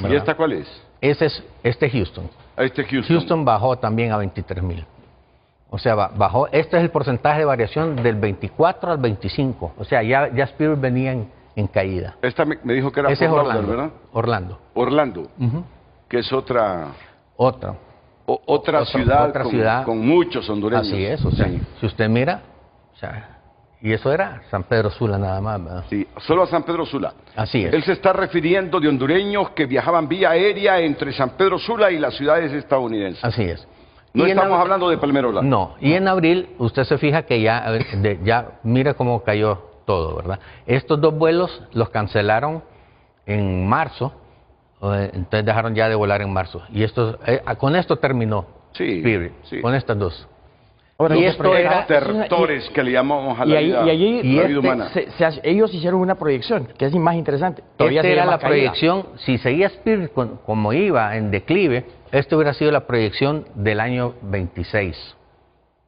¿Y esta cuál es? Ese es Houston. Este es Houston. Houston bajó también a 23.000. O sea, bajó. Este es el porcentaje de variación del 24 al 25. O sea, ya Spirit venía en caída. Esta me dijo que era Ese es Fort Lauderdale, Orlando. ¿verdad? Orlando. Orlando, Ujú. que es otra Otra. otra ciudad, otra con, ciudad. con muchos hondureños. Así es. O sea, Sí. si usted mira, o sea, y eso era San Pedro Sula nada más, ¿verdad? Sí, solo a San Pedro Sula. Así es. Él se está refiriendo de hondureños que viajaban vía aérea entre San Pedro Sula y las ciudades estadounidenses. Así es. No Y en estamos ab- hablando de Palmerola. No, y en abril usted se fija que ya mira cómo cayó todo, ¿verdad? Estos 2 vuelos los cancelaron en marzo, entonces dejaron ya de volar en marzo. Y esto, con esto terminó Spirit, con estas dos. Ahora, y esto era estertores que le llamamos a la vida humana. Ellos hicieron una proyección, que es más interesante. Esta era la proyección, si seguía Spirit como iba en declive, esto hubiera sido la proyección del año 26.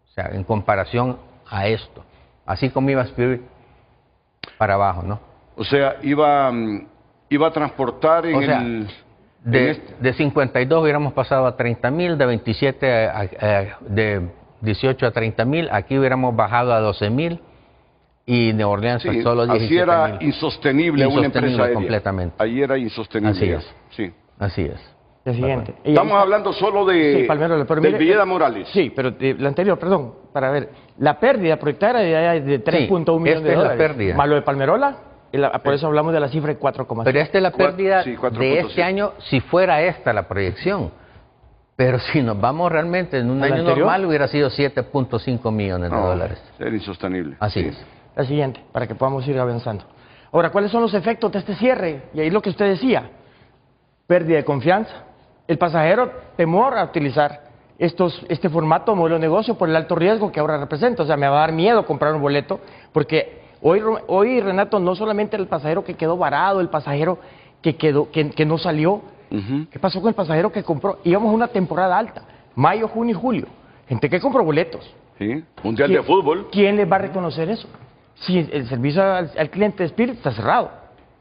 O sea, en comparación a esto. Así como iba Spirit para abajo, ¿no? O sea, iba a transportar en de 52 hubiéramos pasado a 30.000, de 27 de 18 a 30.000, aquí hubiéramos bajado a 12.000 y Nueva Orleans solo 17.000. Así era insostenible una empresa aérea. Completamente. Ahí era insostenible. Así es. Sí. Así es. El siguiente. Estamos hablando solo de del Villeda Morales. Sí, pero la anterior, perdón, para ver. La pérdida proyectada era de 3.1 millones de dólares. Es la pérdida. Más lo de Palmerola, por eso hablamos de la cifra de 4,5. Pero esta es la pérdida de este año, si fuera esta la proyección. Pero si nos vamos realmente en un año normal, hubiera sido 7.5 millones de dólares. Era insostenible. Así es. La siguiente, para que podamos ir avanzando. Ahora, ¿cuáles son los efectos de este cierre? Y ahí lo que usted decía, pérdida de confianza. El pasajero temor a utilizar este formato modelo de negocio por el alto riesgo que ahora representa. O sea, me va a dar miedo comprar un boleto, porque hoy Renato, no solamente el pasajero que quedó varado, el pasajero que no salió. ¿Qué pasó con el pasajero que compró? Íbamos a una temporada alta, mayo, junio y julio. Gente que compró boletos. Sí, mundial de fútbol. ¿Quién les va a reconocer eso? Si el servicio al cliente de Spirit está cerrado.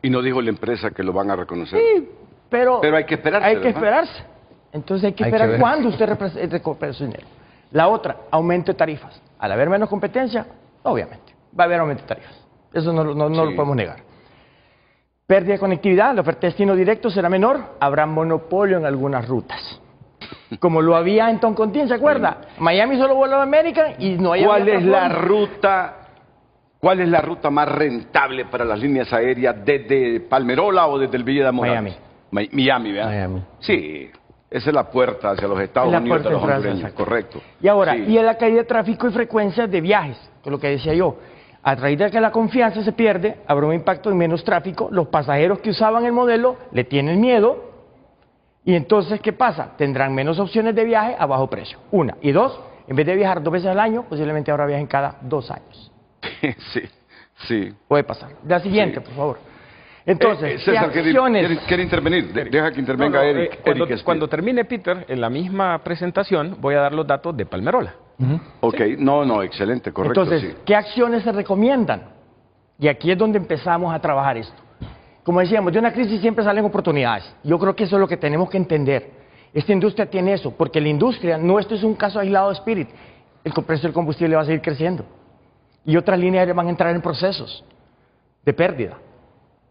Y no dijo la empresa que lo van a reconocer. Sí, pero hay que esperarse. Hay que esperarse. Entonces hay que esperar cuándo usted recupere su dinero. La otra, aumento de tarifas. Al haber menos competencia, obviamente, va a haber aumento de tarifas. Eso no lo podemos negar. Pérdida de conectividad, la oferta de destino directo será menor, habrá monopolio en algunas rutas. Como lo había en Toncontín, ¿se acuerda? Miami solo volaba a América y no hay... ¿Cuál es la ruta más rentable para las líneas aéreas desde Palmerola o desde el Villeda Morales? Miami, ¿verdad? Miami. Sí, esa es la puerta hacia los Estados Unidos de los hondureños, correcto. Y ahora, y en la caída de tráfico y frecuencias de viajes, que es lo que decía yo. A raíz de que la confianza se pierde, habrá un impacto en menos tráfico, los pasajeros que usaban el modelo le tienen miedo, y entonces, ¿qué pasa? Tendrán menos opciones de viaje a bajo precio, una. Y dos, en vez de viajar 2 veces al año, posiblemente ahora viajen cada 2 años. Sí. Puede pasar. La siguiente, por favor. Entonces, César, ¿quiere intervenir? Deja que intervenga Eric. Cuando termine Peter, en la misma presentación, voy a dar los datos de Palmerola. Ok, excelente, correcto. Entonces, ¿qué acciones se recomiendan? Y aquí es donde empezamos a trabajar esto. Como decíamos, de una crisis siempre salen oportunidades. Yo creo que eso es lo que tenemos que entender. Esta industria tiene eso, porque la industria, esto es un caso aislado de Spirit. El precio del combustible va a seguir creciendo. Y otras líneas aéreas van a entrar en procesos de pérdida.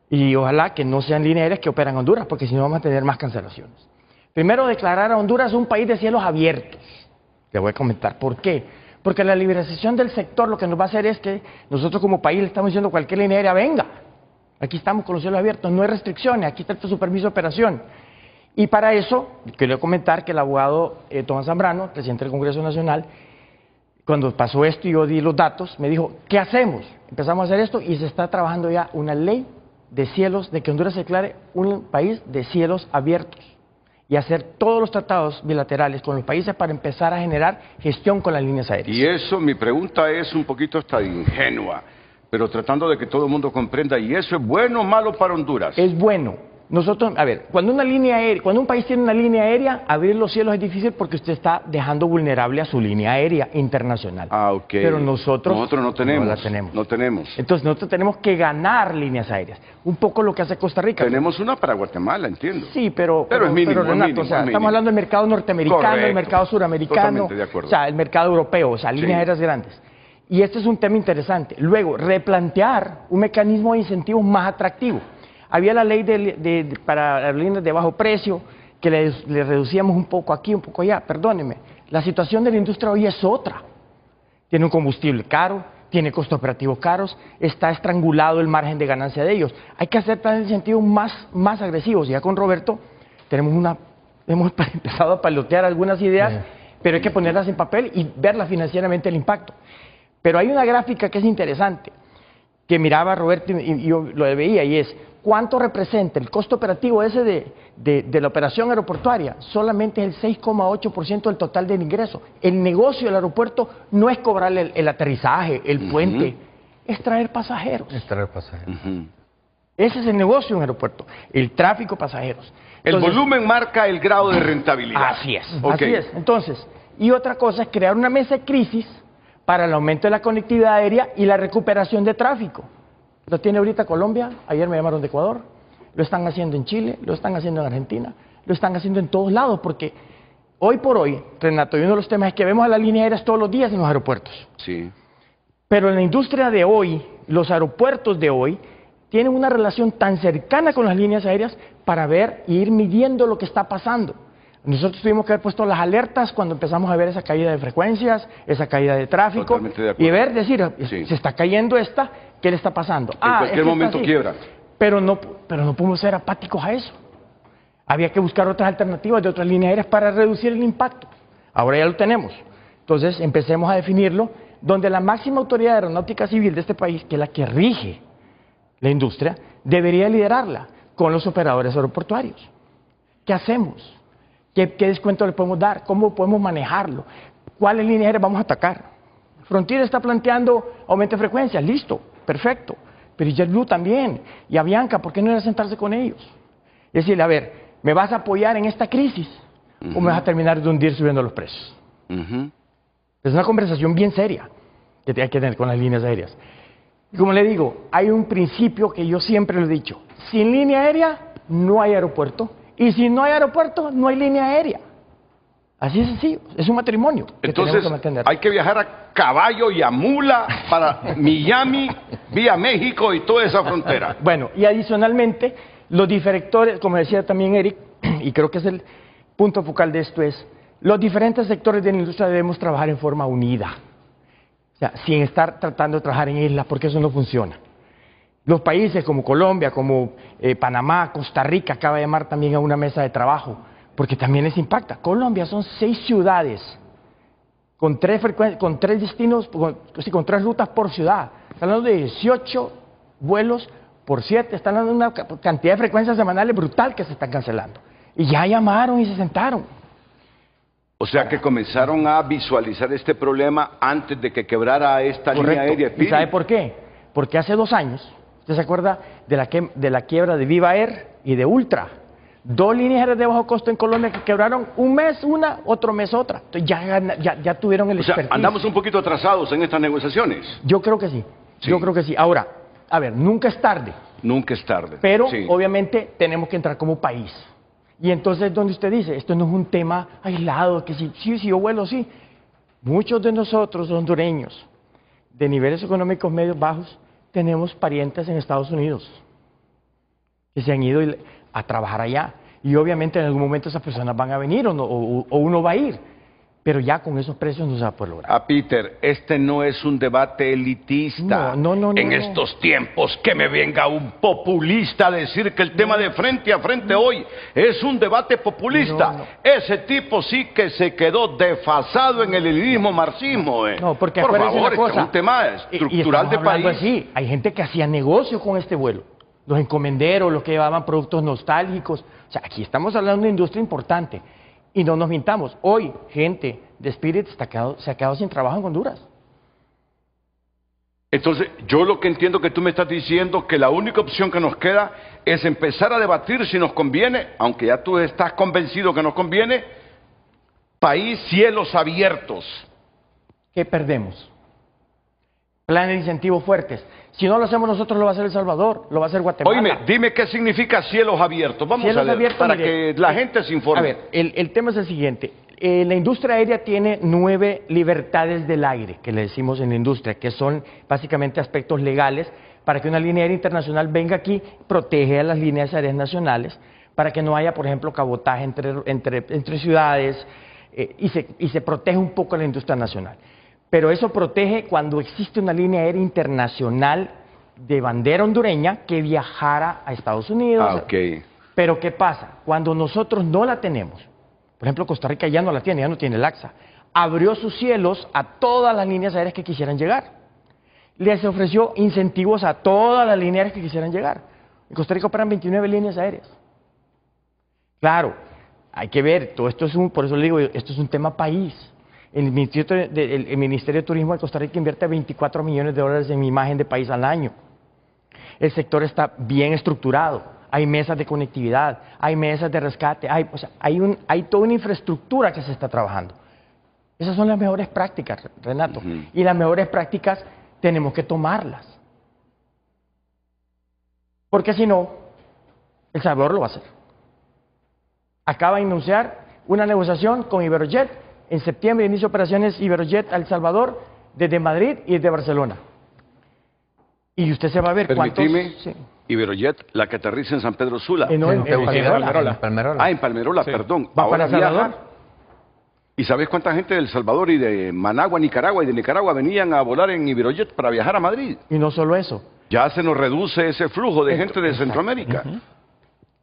Y ojalá que no sean líneas aéreas que operan en Honduras, porque si no vamos a tener más cancelaciones. Primero, declarar a Honduras un país de cielos abiertos. Le voy a comentar por qué. Porque la liberalización del sector lo que nos va a hacer es que nosotros como país le estamos diciendo a cualquier línea aérea, venga, aquí estamos con los cielos abiertos, no hay restricciones, aquí está su permiso de operación. Y para eso, quiero comentar que el abogado Tomás Zambrano, presidente del Congreso Nacional, cuando pasó esto y yo di los datos, me dijo, ¿qué hacemos? Empezamos a hacer esto y se está trabajando ya una ley de cielos, de que Honduras se declare un país de cielos abiertos y hacer todos los tratados bilaterales con los países para empezar a generar gestión con las líneas aéreas. Y eso, mi pregunta es un poquito hasta ingenua, pero tratando de que todo el mundo comprenda, ¿y eso es bueno o malo para Honduras? Es bueno. Nosotros, a ver, cuando un país tiene una línea aérea, abrir los cielos es difícil porque usted está dejando vulnerable a su línea aérea internacional. Ah, ok. Pero nosotros no tenemos. No la tenemos. No tenemos. Entonces nosotros tenemos que ganar líneas aéreas. Un poco lo que hace Costa Rica. Tenemos una para Guatemala, entiendo. Sí, pero es mínimo, Renato, mínimo, o sea, estamos hablando del mercado norteamericano, correcto, el mercado suramericano, totalmente de acuerdo. O sea, el mercado europeo, o sea, líneas aéreas grandes. Y este es un tema interesante. Luego, replantear un mecanismo de incentivos más atractivo. Había la ley para las líneas de bajo precio, que le reducíamos un poco aquí, un poco allá. Perdónenme, la situación de la industria hoy es otra. Tiene un combustible caro, tiene costos operativos caros, está estrangulado el margen de ganancia de ellos. Hay que hacer planes de incentivos más agresivos. Ya con Roberto hemos empezado a palotear algunas ideas, pero hay que ponerlas en papel y verlas financieramente el impacto. Pero hay una gráfica que es interesante, que miraba Roberto y yo lo veía, y es ¿cuánto representa el costo operativo ese de la operación aeroportuaria? Solamente es el 6,8% del total del ingreso. El negocio del aeropuerto no es cobrar el aterrizaje, el puente, es traer pasajeros. Es traer pasajeros. Ese es el negocio de un aeropuerto, el tráfico de pasajeros. El Entonces, volumen marca el grado de rentabilidad. Así es, Ok. así es. Entonces, y otra cosa es crear una mesa de crisis para el aumento de la conectividad aérea y la recuperación de tráfico. Lo tiene ahorita Colombia, ayer me llamaron de Ecuador, lo están haciendo en Chile, lo están haciendo en Argentina, lo están haciendo en todos lados, porque hoy por hoy, Renato, y uno de los temas es que vemos a las líneas aéreas todos los días en los aeropuertos. Sí. Pero en la industria de hoy, los aeropuertos de hoy, tienen una relación tan cercana con las líneas aéreas para ver e ir midiendo lo que está pasando. Nosotros tuvimos que haber puesto las alertas cuando empezamos a ver esa caída de frecuencias, esa caída de tráfico, Totalmente de acuerdo. y ver, decir, Sí. se está cayendo esta, ¿qué le está pasando? En cualquier es que está momento así. quiebra. Pero no podemos ser apáticos a eso. Había que buscar otras alternativas de otras líneas aéreas para reducir el impacto. Ahora ya lo tenemos. Entonces empecemos a definirlo, donde la máxima autoridad aeronáutica civil de este país, que es la que rige la industria, debería liderarla con los operadores aeroportuarios. ¿Qué hacemos? ¿Qué descuento le podemos dar? ¿Cómo podemos manejarlo? ¿Cuáles líneas aéreas vamos a atacar? Frontier está planteando aumento de frecuencia, listo, perfecto. Pero y JetBlue también, y Avianca, ¿por qué no ir a sentarse con ellos? Y decirle, a ver, ¿me vas a apoyar en esta crisis o me vas a terminar de hundir subiendo los precios? Es una conversación bien seria que hay que tener con las líneas aéreas. Y como le digo, hay un principio que yo siempre lo he dicho, sin línea aérea no hay aeropuerto, y si no hay aeropuerto no hay línea aérea. Así es sencillo, es un matrimonio que Entonces, tenemos que mantener. hay que viajar a caballo y a mula para Miami, vía México y toda esa frontera. Bueno, y adicionalmente, los diferentores, como decía también Eric, y creo que es el punto focal de esto, es los diferentes sectores de la industria debemos trabajar en forma unida. O sea, sin estar tratando de trabajar en islas, porque eso no funciona. Los países como Colombia, como Panamá, Costa Rica, acaba de llamar también a una mesa de trabajo, porque también les impacta. Colombia son 6 ciudades, con 3 destinos, con 3 rutas por ciudad. Están hablando de 18 vuelos por 7, están hablando de una cantidad de frecuencias semanales brutal que se están cancelando. Y ya llamaron y se sentaron. O sea que comenzaron a visualizar este problema antes de que quebrara esta línea aérea. ¿Y Spirit. sabe por qué? Porque hace 2 años, ¿usted se acuerda de la quiebra de Viva Air y de Ultra? 2 líneas aéreas de bajo costo en Colombia que quebraron un mes una, otro mes otra. Entonces ya tuvieron el O sea, expertise. andamos un poquito atrasados en estas negociaciones. Yo creo que sí, Sí. yo creo que sí. Ahora, a ver, nunca es tarde, Nunca es tarde. pero Sí. obviamente tenemos que entrar como país. Y entonces, donde usted dice, esto no es un tema aislado, que sí, yo vuelo, sí. Muchos de nosotros, hondureños, de niveles económicos medios bajos, tenemos parientes en Estados Unidos que se han ido a trabajar allá. Y obviamente en algún momento esas personas van a venir o uno va a ir. Pero ya con esos precios no se va a poder lograr. A Peter, este no es un debate elitista. No. En estos tiempos que me venga un populista a decir que el tema de frente a frente hoy es un debate populista. No. Ese tipo sí que se quedó desfasado en el elitismo marxismo. No, porque por acuérdense favor, una cosa, este es un tema y estructural de estamos hablando país. así, hay gente que hacía negocios con este vuelo. Los encomenderos, los que llevaban productos nostálgicos. O sea, aquí estamos hablando de una industria importante. Y no nos mintamos, hoy gente de Spirit se ha quedado sin trabajo en Honduras. Entonces, yo lo que entiendo que tú me estás diciendo que la única opción que nos queda es empezar a debatir si nos conviene, aunque ya tú estás convencido que nos conviene, país cielos abiertos. ¿Qué perdemos? Planes de incentivos fuertes. Si no lo hacemos nosotros, lo va a hacer El Salvador, lo va a hacer Guatemala. Oíme, dime qué significa cielos abiertos. Vamos Cielos a ver, abiertos, para mire, que la gente se informe. A ver, el tema es el siguiente. La industria aérea tiene 9 libertades del aire, que le decimos en la industria, que son básicamente aspectos legales para que una línea aérea internacional venga aquí, protege a las líneas aéreas nacionales, para que no haya, por ejemplo, cabotaje entre ciudades, y se protege un poco a la industria nacional. Pero eso protege cuando existe una línea aérea internacional de bandera hondureña que viajara a Estados Unidos. Ah, ok. Pero ¿qué pasa? Cuando nosotros no la tenemos, por ejemplo, Costa Rica ya no la tiene, ya no tiene el AXA, abrió sus cielos a todas las líneas aéreas que quisieran llegar. Les ofreció incentivos a todas las líneas aéreas que quisieran llegar. En Costa Rica operan 29 líneas aéreas. Claro, hay que ver, todo esto es por eso le digo, esto es un tema país. El Ministerio de Turismo de Costa Rica invierte 24 millones de dólares en imagen de país al año. El sector está bien estructurado, hay mesas de conectividad, hay mesas de rescate, hay toda una infraestructura que se está trabajando. Esas son las mejores prácticas, Renato, y las mejores prácticas tenemos que tomarlas. Porque si no, El Salvador lo va a hacer. Acaba de anunciar una negociación con Iberojet. En septiembre inicia operaciones Iberojet a El Salvador desde Madrid y desde Barcelona. Y usted se va a ver Permitime, cuántos... Sí. Iberojet, la que aterriza en San Pedro Sula. No, en Palmerola. Palmerola. Ah, en Palmerola, Sí. perdón. ¿Va Ahora para El Salvador? viaja. ¿Y sabes cuánta gente de El Salvador y de Managua, Nicaragua y de Nicaragua venían a volar en Iberojet para viajar a Madrid? Y no solo eso. Ya se nos reduce ese flujo de gente de Centroamérica.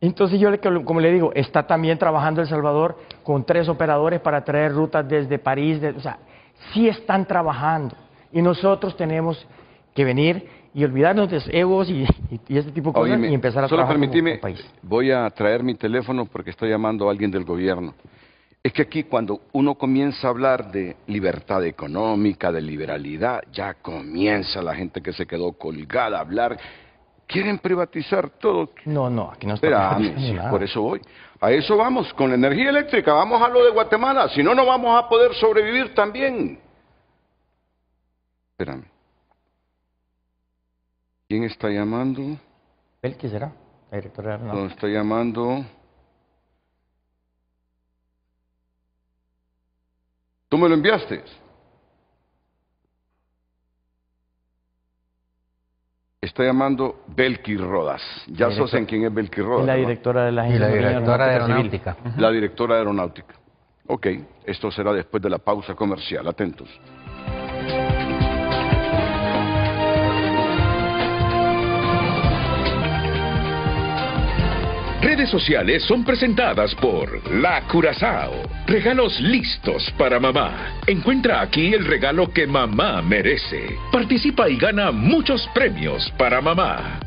Entonces yo, como le digo, está también trabajando El Salvador con 3 operadores para traer rutas desde París. O sea, sí están trabajando. Y nosotros tenemos que venir y olvidarnos de egos y este tipo de cosas. Óyeme, Y empezar a solo trabajar permitime, como país. voy a traer mi teléfono porque estoy llamando a alguien del gobierno. Es que aquí cuando uno comienza a hablar de libertad económica, de liberalidad, ya comienza la gente que se quedó colgada a hablar. Quieren privatizar todo. No, aquí no está. Espérame, ni sí, nada. por eso voy. A eso vamos, con la energía eléctrica, vamos a lo de Guatemala, si no, no vamos a poder sobrevivir también. Espérame. ¿Quién está llamando? ¿El qué será? La directora de No, Aeronáutica. está llamando. ¿Tú me lo enviaste? Está llamando Belki Rodas. Ya sos en quién es Belki Rodas. Es la ¿no? directora de la Y la Agencia directora de Aeronáutica Aeronáutica. La directora de Aeronáutica. Ok, esto será después de la pausa comercial. Atentos. Redes sociales son presentadas por La Curazao. Regalos listos para mamá. Encuentra aquí el regalo que mamá merece. Participa y gana muchos premios para mamá.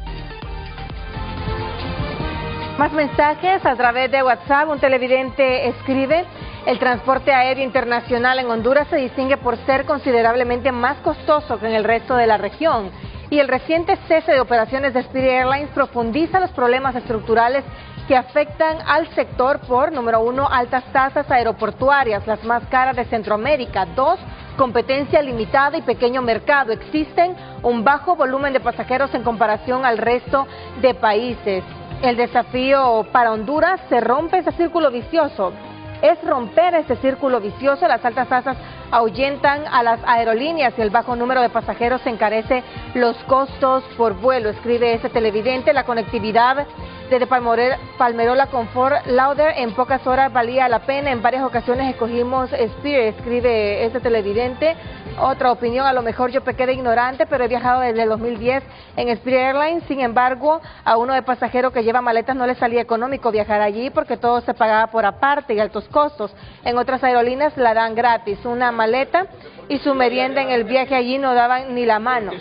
Más mensajes a través de WhatsApp. Un televidente escribe: el transporte aéreo internacional en Honduras se distingue por ser considerablemente más costoso que en el resto de la región. Y el reciente cese de operaciones de Spirit Airlines profundiza los problemas estructurales que afectan al sector por, número 1, altas tasas aeroportuarias, las más caras de Centroamérica. 2, competencia limitada y pequeño mercado. Existen un bajo volumen de pasajeros en comparación al resto de países. El desafío para Honduras se rompe ese círculo vicioso. Es romper ese círculo vicioso. Las altas tasas ahuyentan a las aerolíneas y el bajo número de pasajeros encarece los costos por vuelo. Escribe ese televidente: la conectividad desde Palmerola con Fort Lauderdale en pocas horas valía la pena. En varias ocasiones escogimos Spirit, escribe ese televidente. Otra opinión: a lo mejor yo pequé de ignorante, pero he viajado desde el 2010 en Spirit Airlines. Sin embargo, a uno de pasajero que lleva maletas no le salía económico viajar allí porque todo se pagaba por aparte y altos costos. En otras aerolíneas la dan gratis, una maleta y su merienda en el viaje allí no daban ni la mano.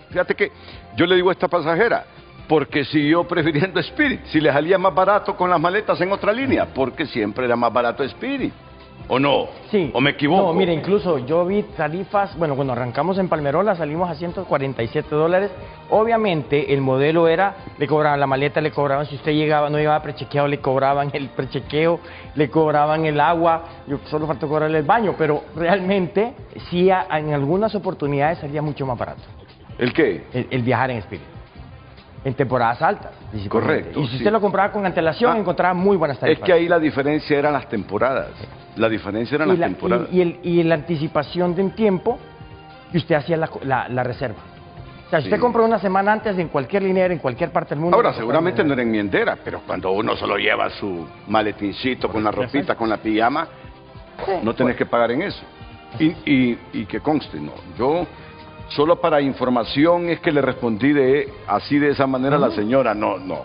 Fíjate que yo le digo a esta pasajera, porque siguió prefiriendo Spirit, si le salía más barato con las maletas en otra línea, porque siempre era más barato Spirit, ¿o no? Sí. ¿O me equivoco? No, mire, incluso yo vi tarifas, bueno, cuando arrancamos en Palmerola salimos a $147. Obviamente el modelo era, le cobraban la maleta, le cobraban, si usted llegaba, no llegaba prechequeado, le cobraban el prechequeo, le cobraban el agua, yo solo faltó cobrarle el baño, pero realmente sí en algunas oportunidades salía mucho más barato ¿El qué? el viajar en Spirit. En temporadas altas. Correcto, Y si sí. usted lo compraba con antelación, encontraba muy buenas Es tarifas. que ahí la diferencia eran las temporadas. La diferencia eran las temporadas. Y la anticipación de un tiempo que usted hacía la reserva. O sea, si Sí. usted compró una semana antes en cualquier línea aérea, en cualquier parte del mundo... Ahora, seguramente no era enmiendera, pero cuando uno solo lleva su maletincito con la ropita, con la pijama, no tenés que pagar en eso. Y que conste, no. Yo, solo para información, es que le respondí así de esa manera a la señora. No. No,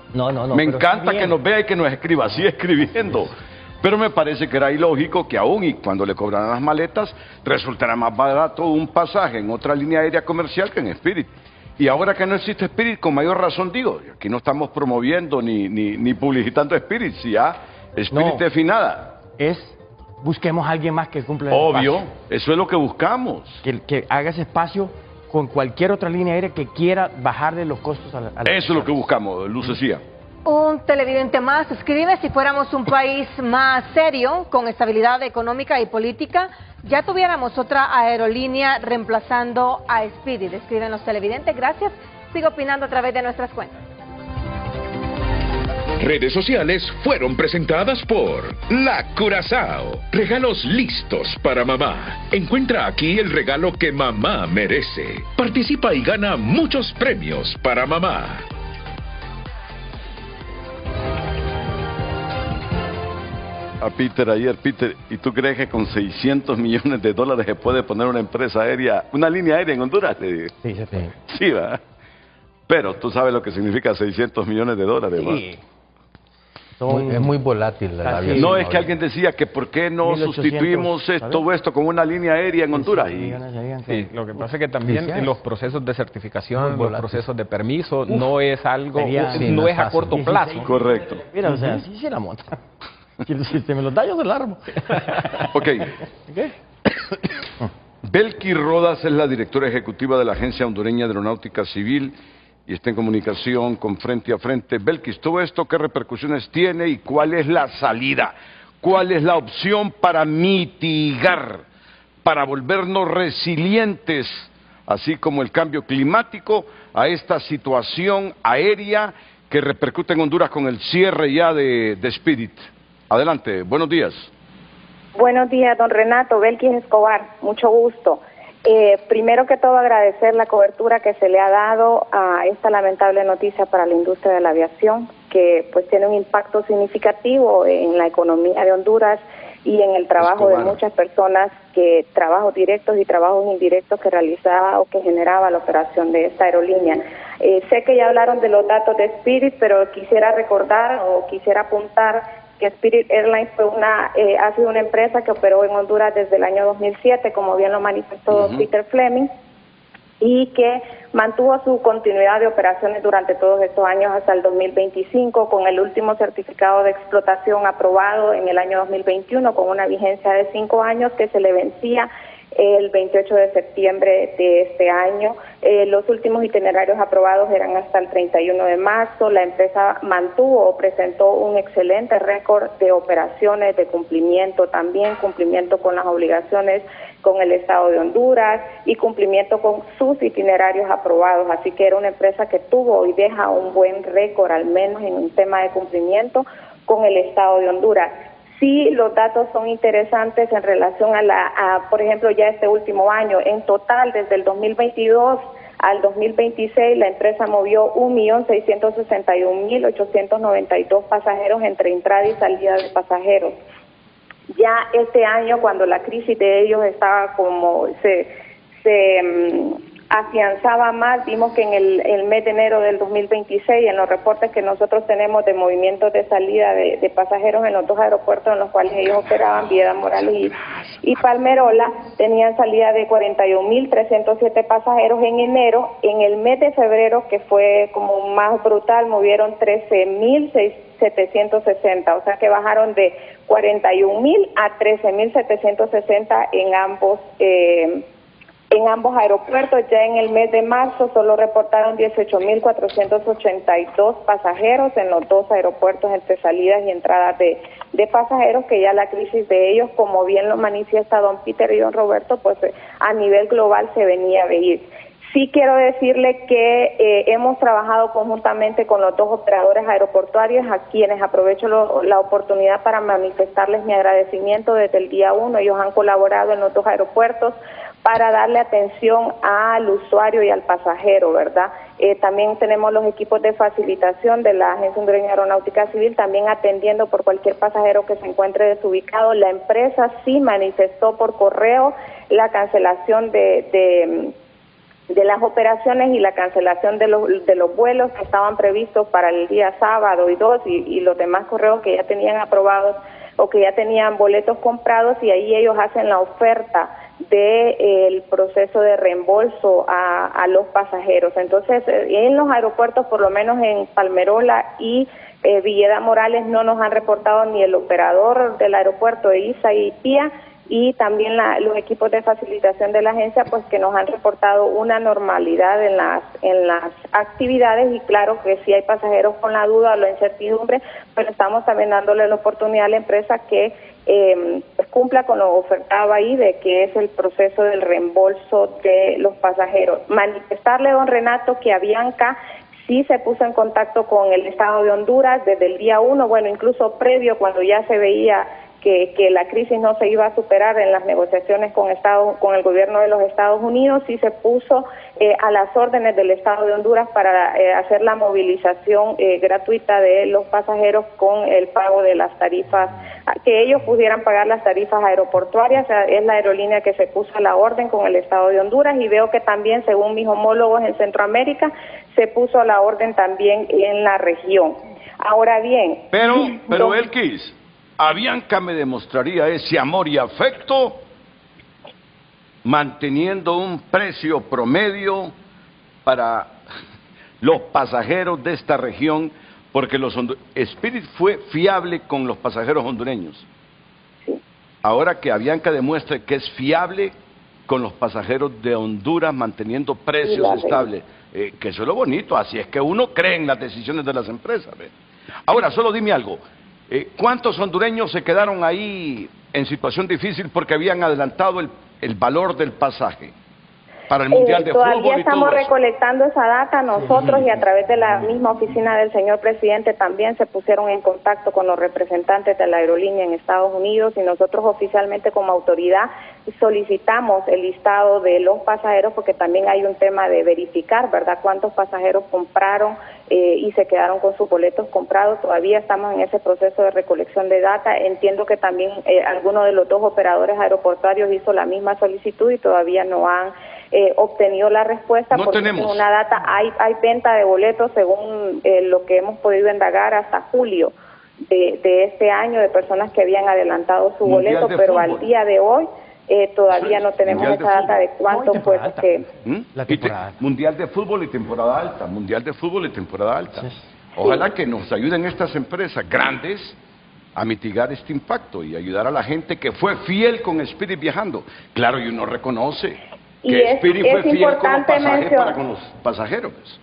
Me pero encanta está bien. que nos vea y que nos escriba, así escribiendo. Pero me parece que era ilógico que aún y cuando le cobraran las maletas, resultara más barato un pasaje en otra línea aérea comercial que en Spirit. Y ahora que no existe Spirit, con mayor razón digo, aquí no estamos promoviendo ni publicitando Spirit, si ya Spirit No. es finada. Busquemos a alguien más que cumpla el Obvio, espacio. eso es lo que buscamos. Que haga ese espacio con cualquier otra línea aérea que quiera bajarle los costos a la Eso es lo que buscamos, Lucecía. Un televidente más escribe: si fuéramos un país más serio, con estabilidad económica y política, ya tuviéramos otra aerolínea reemplazando a Spirit. Escriben los televidentes. Gracias. Sigo opinando a través de nuestras cuentas. Redes sociales fueron presentadas por La Curazao. Regalos listos para mamá. Encuentra aquí el regalo que mamá merece. Participa y gana muchos premios para mamá. A Peter ayer, Peter, ¿y tú crees que con 600 millones de dólares se puede poner una empresa aérea, una línea aérea en Honduras? Sí, se tiene. Sí, ¿verdad? Pero tú sabes lo que significa 600 millones de dólares, ¿va? Sí. Es muy volátil la Así aviación. No, es que ahorita. alguien decía que por qué no 1800, sustituimos todo esto con una línea aérea en Honduras. Y Sí, lo que pasa es que también Felicidades. en los procesos de certificación, Muy los volátil. procesos de permiso, no es algo, sería- Sí, no no es es a fácil. corto plazo. correcto. Mira, o sea, sí se la monta. Si se me los da, yo se la armo. Ok. Belki Rodas es la directora ejecutiva de la Agencia Hondureña de Aeronáutica Civil y está en comunicación con Frente a Frente. Belkis, ¿todo esto qué repercusiones tiene y cuál es la salida? ¿Cuál es la opción para mitigar, para volvernos resilientes, así como el cambio climático, a esta situación aérea que repercute en Honduras con el cierre ya de Spirit? Adelante, buenos días. Buenos días, don Renato. Belkis Escobar, mucho gusto. Primero que todo, agradecer la cobertura que se le ha dado a esta lamentable noticia para la industria de la aviación, que pues tiene un impacto significativo en la economía de Honduras y en el trabajo de muchas personas, que trabajos directos y trabajos indirectos que realizaba o que generaba la operación de esta aerolínea. Sé que ya hablaron de los datos de Spirit, pero quisiera recordar o quisiera apuntar que Spirit Airlines ha sido una empresa que operó en Honduras desde el año 2007, como bien lo manifestó don Peter Fleming, y que mantuvo su continuidad de operaciones durante todos estos años hasta el 2025, con el último certificado de explotación aprobado en el año 2021, con una vigencia de 5 años que se le vencía el 28 de septiembre de este año. Los últimos itinerarios aprobados eran hasta el 31 de marzo. La empresa mantuvo o presentó un excelente récord de operaciones, de cumplimiento también, cumplimiento con las obligaciones con el Estado de Honduras y cumplimiento con sus itinerarios aprobados. Así que era una empresa que tuvo y deja un buen récord, al menos en un tema de cumplimiento con el Estado de Honduras. Sí, los datos son interesantes en relación a, por ejemplo, ya este último año. En total, desde el 2022 al 2026, la empresa movió 1.661.892 pasajeros entre entrada y salida de pasajeros. Ya este año, cuando la crisis de ellos estaba como se afianzaba más, vimos que en el mes de enero del 2026, en los reportes que nosotros tenemos de movimientos de salida de pasajeros en los dos aeropuertos en los cuales ellos operaban, Vieda Morales y Palmerola, tenían salida de 41.307 pasajeros en enero. En el mes de febrero, que fue como más brutal, movieron 13.760, o sea que bajaron de 41.000 a 13.760 en ambos aeropuertos. Ya en el mes de marzo solo reportaron 18.482 pasajeros en los dos aeropuertos entre salidas y entradas de pasajeros, que ya la crisis de ellos, como bien lo manifiesta don Peter y don Roberto, pues a nivel global se venía a venir. Sí quiero decirle que hemos trabajado conjuntamente con los dos operadores aeroportuarios, a quienes aprovecho la oportunidad para manifestarles mi agradecimiento desde el día 1. Ellos han colaborado en los dos aeropuertos para darle atención al usuario y al pasajero, ¿verdad? También tenemos los equipos de facilitación de la Agencia Hondureña de Aeronáutica Civil, también atendiendo por cualquier pasajero que se encuentre desubicado. La empresa sí manifestó por correo la cancelación de las operaciones y la cancelación de los vuelos que estaban previstos para el día sábado y los demás correos que ya tenían aprobados o que ya tenían boletos comprados, y ahí ellos hacen la oferta del proceso de reembolso a los pasajeros. Entonces, en los aeropuertos, por lo menos en Palmerola y Villeda Morales, no nos han reportado ni el operador del aeropuerto de ISA y PIA, y también los equipos de facilitación de la agencia, pues que nos han reportado una normalidad en las actividades. Y claro que si hay pasajeros con la duda o la incertidumbre, pero estamos también dándole la oportunidad a la empresa que pues cumpla con lo ofertado ahí, de que es el proceso del reembolso de los pasajeros. Manifestarle, don Renato, que Avianca sí se puso en contacto con el Estado de Honduras desde el día 1, bueno, incluso previo, cuando ya se veía que la crisis no se iba a superar en las negociaciones con el gobierno de los Estados Unidos, sí se puso a las órdenes del Estado de Honduras para hacer la movilización gratuita de los pasajeros con el pago de las tarifas, que ellos pudieran pagar las tarifas aeroportuarias. O sea, es la aerolínea que se puso a la orden con el Estado de Honduras, y veo que también, según mis homólogos en Centroamérica, se puso a la orden también en la región. Ahora bien... Pero Elkis, Avianca me demostraría ese amor y afecto manteniendo un precio promedio para los pasajeros de esta región, porque Spirit fue fiable con los pasajeros hondureños. Ahora que Avianca demuestre que es fiable con los pasajeros de Honduras, manteniendo precios estables, que eso es lo bonito. Así es que uno cree en las decisiones de las empresas, ¿ve? Ahora, solo dime algo. ¿Cuántos hondureños se quedaron ahí en situación difícil porque habían adelantado el valor del pasaje para el Mundial de Fútbol? Todavía estamos recolectando esa data nosotros, y a través de la misma oficina del señor presidente también se pusieron en contacto con los representantes de la aerolínea en Estados Unidos, y nosotros oficialmente como autoridad solicitamos el listado de los pasajeros, porque también hay un tema de verificar, ¿verdad?, cuántos pasajeros compraron y se quedaron con sus boletos comprados. Todavía estamos en ese proceso de recolección de data. Entiendo que también alguno de los dos operadores aeroportuarios hizo la misma solicitud y todavía no han obtenido la respuesta. No porque tenemos una data, hay venta de boletos según lo que hemos podido indagar hasta julio de este año, de personas que habían adelantado su boleto, pero al día de hoy todavía no tenemos esa data de cuánto fue que... Mundial de Fútbol y temporada alta, Mundial de Fútbol y temporada alta. Ojalá que nos ayuden estas empresas grandes a mitigar este impacto y ayudar a la gente que fue fiel con Spirit viajando. Claro, y uno reconoce que Spirit fue fiel con los pasajeros.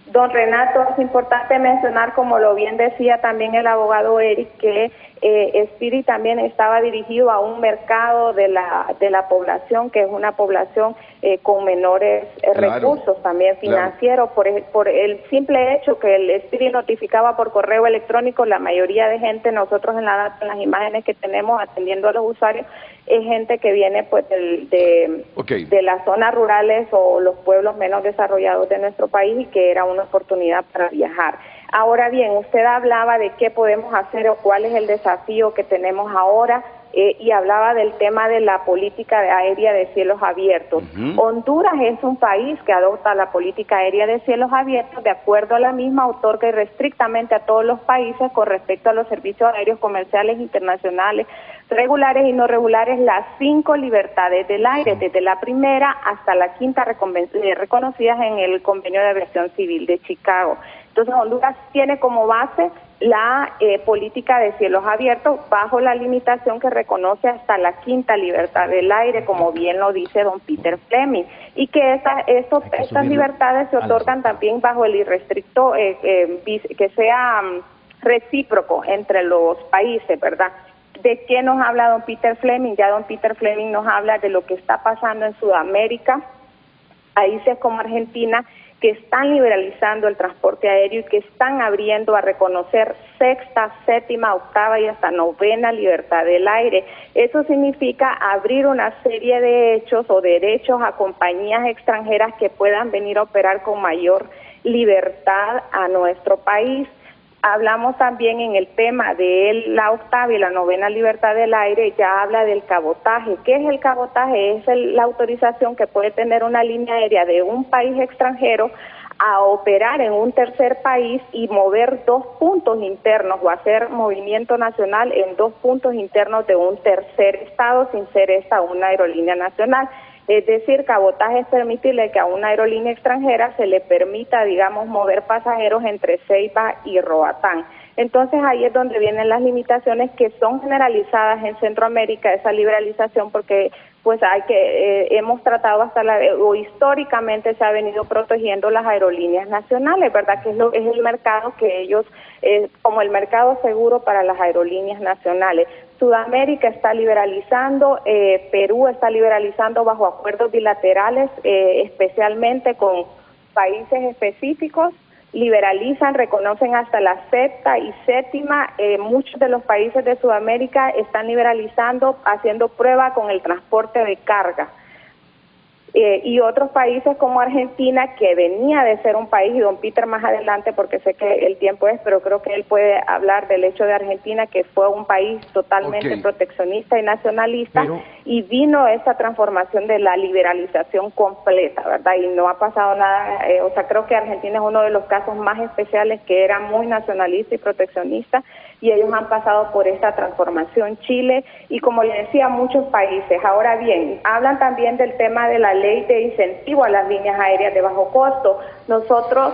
Don Renato, es importante mencionar, como lo bien decía también el abogado Eric, que Spirit también estaba dirigido a un mercado de la población, que es una población con menores recursos también financieros, por el simple hecho que el Spirit notificaba por correo electrónico. La mayoría de gente, nosotros en las imágenes que tenemos atendiendo a los usuarios, es gente que viene pues de las zonas rurales o los pueblos menos desarrollados de nuestro país, y que era una oportunidad para viajar. Ahora bien, usted hablaba de qué podemos hacer o cuál es el desafío que tenemos ahora, y hablaba del tema de la política aérea de cielos abiertos. Honduras es un país que adopta la política aérea de cielos abiertos, de acuerdo a la misma, otorga irrestrictamente a todos los países con respecto a los servicios aéreos comerciales internacionales, regulares y no regulares, las 5 libertades del aire, desde la primera hasta la quinta reconocidas en el Convenio de Aviación Civil de Chicago. Entonces, Honduras tiene como base la política de cielos abiertos, bajo la limitación que reconoce hasta la quinta libertad del aire, como bien lo dice don Peter Fleming, y que estas libertades se otorgan también bajo el irrestricto, que sea recíproco entre los países, ¿verdad? ¿De qué nos habla don Peter Fleming? Ya don Peter Fleming nos habla de lo que está pasando en Sudamérica, países como Argentina, que están liberalizando el transporte aéreo y que están abriendo a reconocer sexta, séptima, octava y hasta novena libertad del aire. Eso significa abrir una serie de hechos o derechos a compañías extranjeras que puedan venir a operar con mayor libertad a nuestro país. Hablamos también en el tema de la octava y la novena libertad del aire, ya habla del cabotaje. ¿Qué es el cabotaje? Es la autorización que puede tener una línea aérea de un país extranjero a operar en un tercer país y mover 2 puntos internos o hacer movimiento nacional en 2 puntos internos de un tercer estado sin ser esta una aerolínea nacional. Es decir, cabotaje es permitirle que a una aerolínea extranjera se le permita, digamos, mover pasajeros entre Ceiba y Roatán. Entonces ahí es donde vienen las limitaciones que son generalizadas en Centroamérica, esa liberalización, porque pues hemos tratado o históricamente se ha venido protegiendo las aerolíneas nacionales, ¿verdad? Que es el mercado que ellos, como el mercado seguro para las aerolíneas nacionales. Sudamérica está liberalizando, Perú está liberalizando bajo acuerdos bilaterales, especialmente con países específicos. Liberalizan, reconocen hasta la sexta y séptima. Muchos de los países de Sudamérica están liberalizando, haciendo prueba con el transporte de carga. Y otros países como Argentina, que venía de ser un país, y don Peter más adelante, porque sé que el tiempo es, pero creo que él puede hablar del hecho de Argentina, que fue un país totalmente proteccionista y nacionalista, y vino esa transformación de la liberalización completa, ¿verdad? Y no ha pasado nada, o sea, creo que Argentina es uno de los casos más especiales, que era muy nacionalista y proteccionista, y ellos han pasado por esta transformación. Chile y, como le decía, muchos países. Ahora bien, hablan también del tema de la ley de incentivo a las líneas aéreas de bajo costo. Nosotros,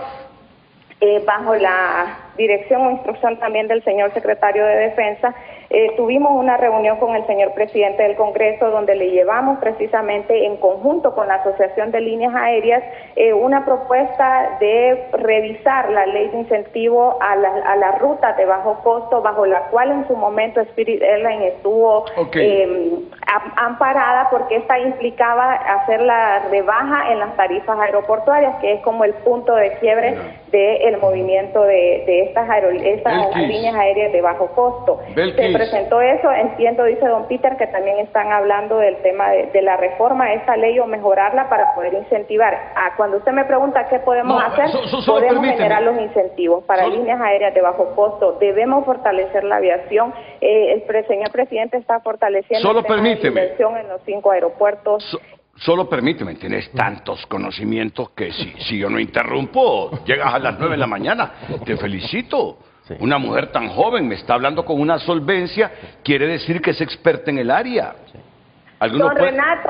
bajo la dirección o instrucción también del señor secretario de Defensa, tuvimos una reunión con el señor presidente del Congreso, donde le llevamos precisamente en conjunto con la Asociación de Líneas Aéreas una propuesta de revisar la ley de incentivo a las rutas de bajo costo, bajo la cual en su momento Spirit Airlines estuvo amparada, porque esta implicaba hacer la rebaja en las tarifas aeroportuarias, que es como el punto de quiebre del movimiento de estas líneas aéreas de bajo costo. Se presentó eso, entiendo, dice don Peter, que también están hablando del tema de la reforma de esta ley o mejorarla para poder incentivar. Cuando usted me pregunta qué podemos hacer, podemos generar los incentivos para líneas aéreas de bajo costo. Debemos fortalecer la aviación. El señor presidente está fortaleciendo la inversión en los 5 aeropuertos. Solo permíteme, tienes tantos conocimientos que si yo no interrumpo, llegas a las 9 de la mañana. Te felicito. Sí. Una mujer tan joven me está hablando con una solvencia, quiere decir que es experta en el área. Sí. Don Renato,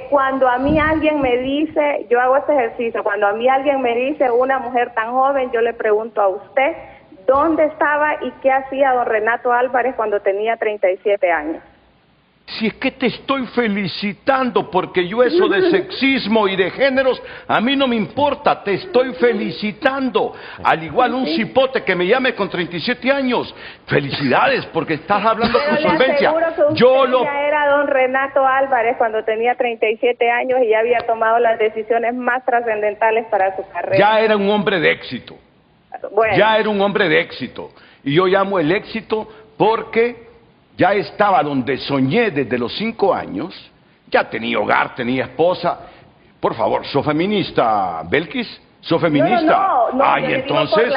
cuando a mí alguien me dice, yo hago este ejercicio, cuando a mí alguien me dice una mujer tan joven, yo le pregunto a usted, ¿dónde estaba y qué hacía don Renato Álvarez cuando tenía 37 años? Si es que te estoy felicitando, porque yo eso de sexismo y de géneros, a mí no me importa, te estoy felicitando. Al igual un cipote que me llame con 37 años, felicidades, porque estás hablando con solvencia. Ya era don Renato Álvarez cuando tenía 37 años y ya había tomado las decisiones más trascendentales para su carrera. Ya era un hombre de éxito. Bueno. Ya era un hombre de éxito. Y yo llamo el éxito porque ya estaba donde soñé desde los 5 años, ya tenía hogar, tenía esposa. Por favor, ¿sos feminista, Belkis? ¿Sos feminista? No, ay, entonces,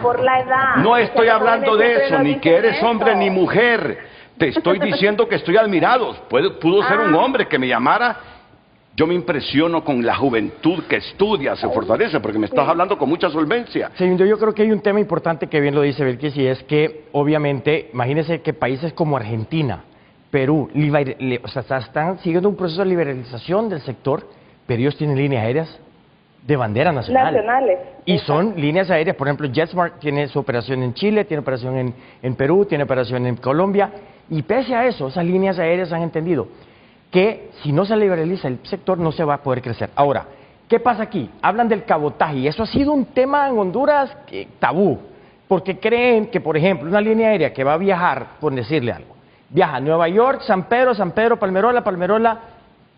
por la edad. No estoy hablando de eso, ni que eres hombre ni mujer. Te estoy diciendo que estoy admirado. Pudo ser un hombre que me llamara. Yo me impresiono con la juventud que estudia, se fortalece, porque me estás hablando con mucha solvencia. Sí, yo creo que hay un tema importante que bien lo dice Belkis, y es que, obviamente, imagínense que países como Argentina, Perú, o sea, están siguiendo un proceso de liberalización del sector, pero ellos tienen líneas aéreas de bandera nacional. Nacionales. Y son líneas aéreas, por ejemplo, JetSmart tiene su operación en Chile, tiene operación en Perú, tiene operación en Colombia, y pese a eso, esas líneas aéreas han entendido que si no se liberaliza el sector no se va a poder crecer. Ahora, ¿qué pasa aquí? Hablan del cabotaje y eso ha sido un tema en Honduras tabú, porque creen que, por ejemplo, una línea aérea que va a viajar, por decirle algo, viaja a Nueva York, San Pedro, Palmerola,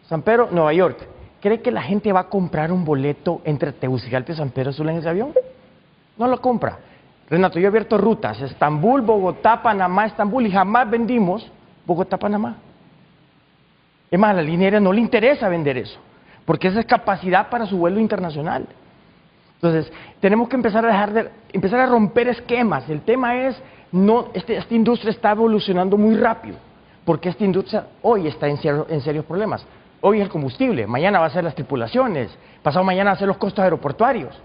San Pedro, Nueva York. ¿Cree que la gente va a comprar un boleto entre Tegucigalpa y San Pedro Sula en ese avión? No lo compra. Renato, yo he abierto rutas, Estambul, Bogotá, Panamá, Estambul, y jamás vendimos Bogotá, Panamá. Es más, a la línea aérea no le interesa vender eso, porque esa es capacidad para su vuelo internacional. Entonces, tenemos que empezar a romper esquemas. El tema es, esta industria está evolucionando muy rápido, porque esta industria hoy está en serios problemas. Hoy es el combustible, mañana va a ser las tripulaciones, pasado mañana va a ser los costos aeroportuarios.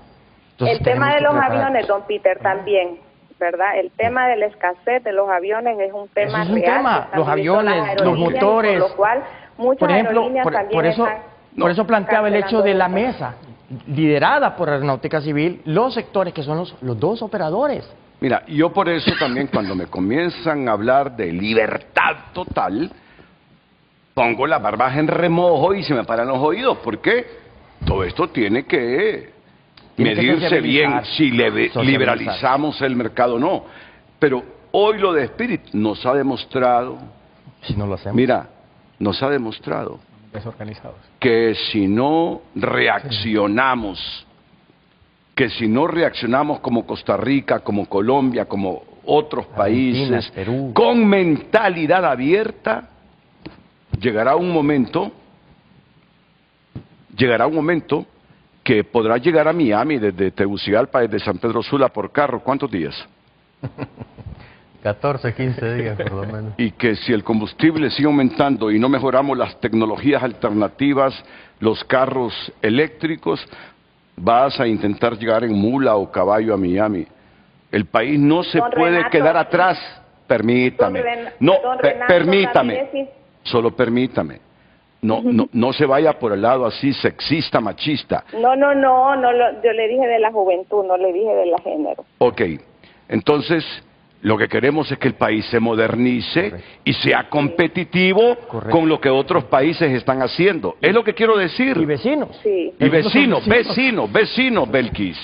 Entonces, el tema de tenemos los que preparar. aviones, don Peter, también, ¿verdad? El tema de la escasez de los aviones es un tema Eso es un real. tema. que están Los viviendo las aviones, los aerolíneas, motores. Por lo cual, muchas Por ejemplo, aerolíneas también por eso, están por eso planteaba el hecho de la cancelando mesa, liderada por Aeronáutica Civil, los sectores que son los dos operadores. Mira, yo por eso también cuando me comienzan a hablar de libertad total, pongo la barba en remojo y se me paran los oídos. ¿Por qué? Todo esto tiene que medirse bien si liberalizamos el mercado o no. Pero hoy lo de Spirit nos ha demostrado, Si no lo hacemos. mira, nos ha demostrado Desorganizados. que si no reaccionamos, como Costa Rica, como Colombia, como otros Argentina, países, Perú. con mentalidad abierta, llegará un momento que podrá llegar a Miami desde Tegucigalpa, desde San Pedro Sula por carro. ¿Cuántos días? 14, 15 días por lo menos. Y que si el combustible sigue aumentando y no mejoramos las tecnologías alternativas, los carros eléctricos, vas a intentar llegar en mula o caballo a Miami. El país no se puede Renato, quedar atrás. Permítame. Permítame. Solo permítame. No se vaya por el lado así sexista, machista. No, yo le dije de la juventud, no le dije de la género. Ok, entonces lo que queremos es que el país se modernice y sea competitivo con lo que otros países están haciendo. Es lo que quiero decir. Y vecinos. Sí. Y vecinos, Belkis.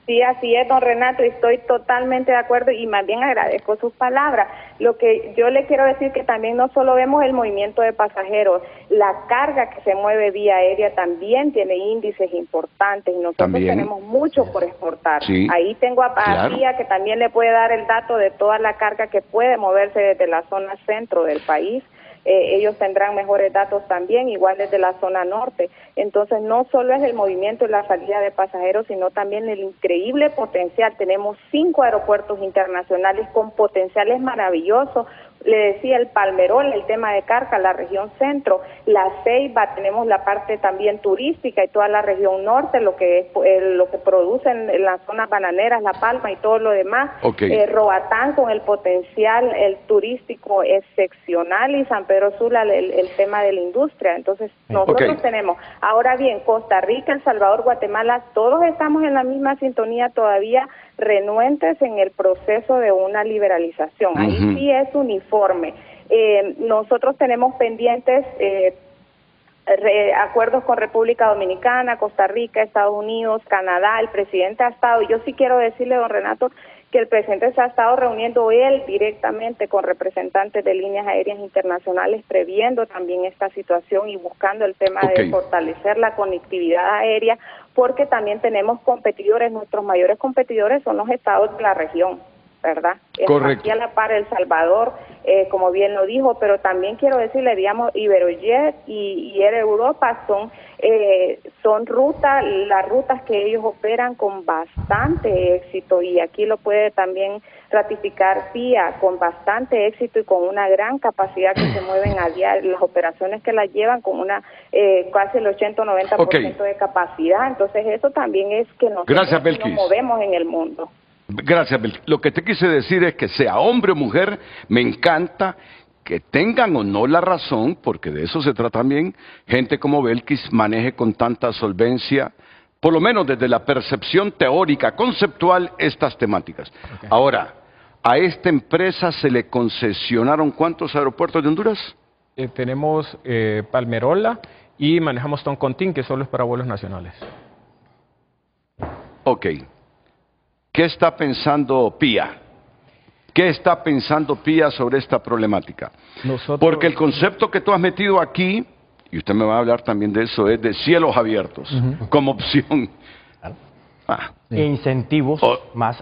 Sí, así es, don Renato, y estoy totalmente de acuerdo y más bien agradezco sus palabras. Lo que yo le quiero decir que también no solo vemos el movimiento de pasajeros, la carga que se mueve vía aérea también tiene índices importantes y nosotros también tenemos mucho por exportar. Sí, ahí tengo a Pía que también le puede dar el dato de toda la carga que puede moverse desde la zona centro del país. Ellos tendrán mejores datos también, igual desde la zona norte. Entonces, no solo es el movimiento y la salida de pasajeros, sino también el increíble potencial. Tenemos 5 aeropuertos internacionales con potenciales maravillosos. Le decía el Palmerol, el tema de Carca, la región centro, la Ceiba, tenemos la parte también turística y toda la región norte, lo que producen en las zonas bananeras, La Palma y todo lo demás. Roatán con el potencial el turístico excepcional y San Pedro Sula el tema de la industria. Entonces nosotros tenemos, ahora bien, Costa Rica, El Salvador, Guatemala, todos estamos en la misma sintonía todavía, renuentes en el proceso de una liberalización. Ahí sí es uniforme. Nosotros tenemos pendientes acuerdos con República Dominicana, Costa Rica, Estados Unidos, Canadá. El presidente ha estado, y yo sí quiero decirle, don Renato, que el presidente se ha estado reuniendo él directamente con representantes de líneas aéreas internacionales, previendo también esta situación y buscando el tema de fortalecer la conectividad aérea, porque también tenemos competidores, nuestros mayores competidores son los estados de la región, ¿verdad? Correcto. Aquí a la par El Salvador, como bien lo dijo, pero también quiero decirle, digamos, Iberojet y Air Europa son las rutas que ellos operan con bastante éxito, y aquí lo puede también ratificar PIA, con bastante éxito y con una gran capacidad que se mueven a diario, las operaciones que las llevan con una casi el 80 o 90% de capacidad. Entonces eso también es que nosotros nos movemos en el mundo. Gracias, Belkis. Lo que te quise decir es que sea hombre o mujer, me encanta que tengan o no la razón, porque de eso se trata también, gente como Belkis maneje con tanta solvencia, por lo menos desde la percepción teórica, conceptual, estas temáticas. Ahora, ¿a esta empresa se le concesionaron cuántos aeropuertos de Honduras? Tenemos Palmerola y manejamos Toncontín, que solo es para vuelos nacionales. Ok. ¿Qué está pensando PIA? ¿Qué está pensando PIA sobre esta problemática? Porque el concepto que tú has metido aquí, y usted me va a hablar también de eso, es de cielos abiertos, como opción. E incentivos más.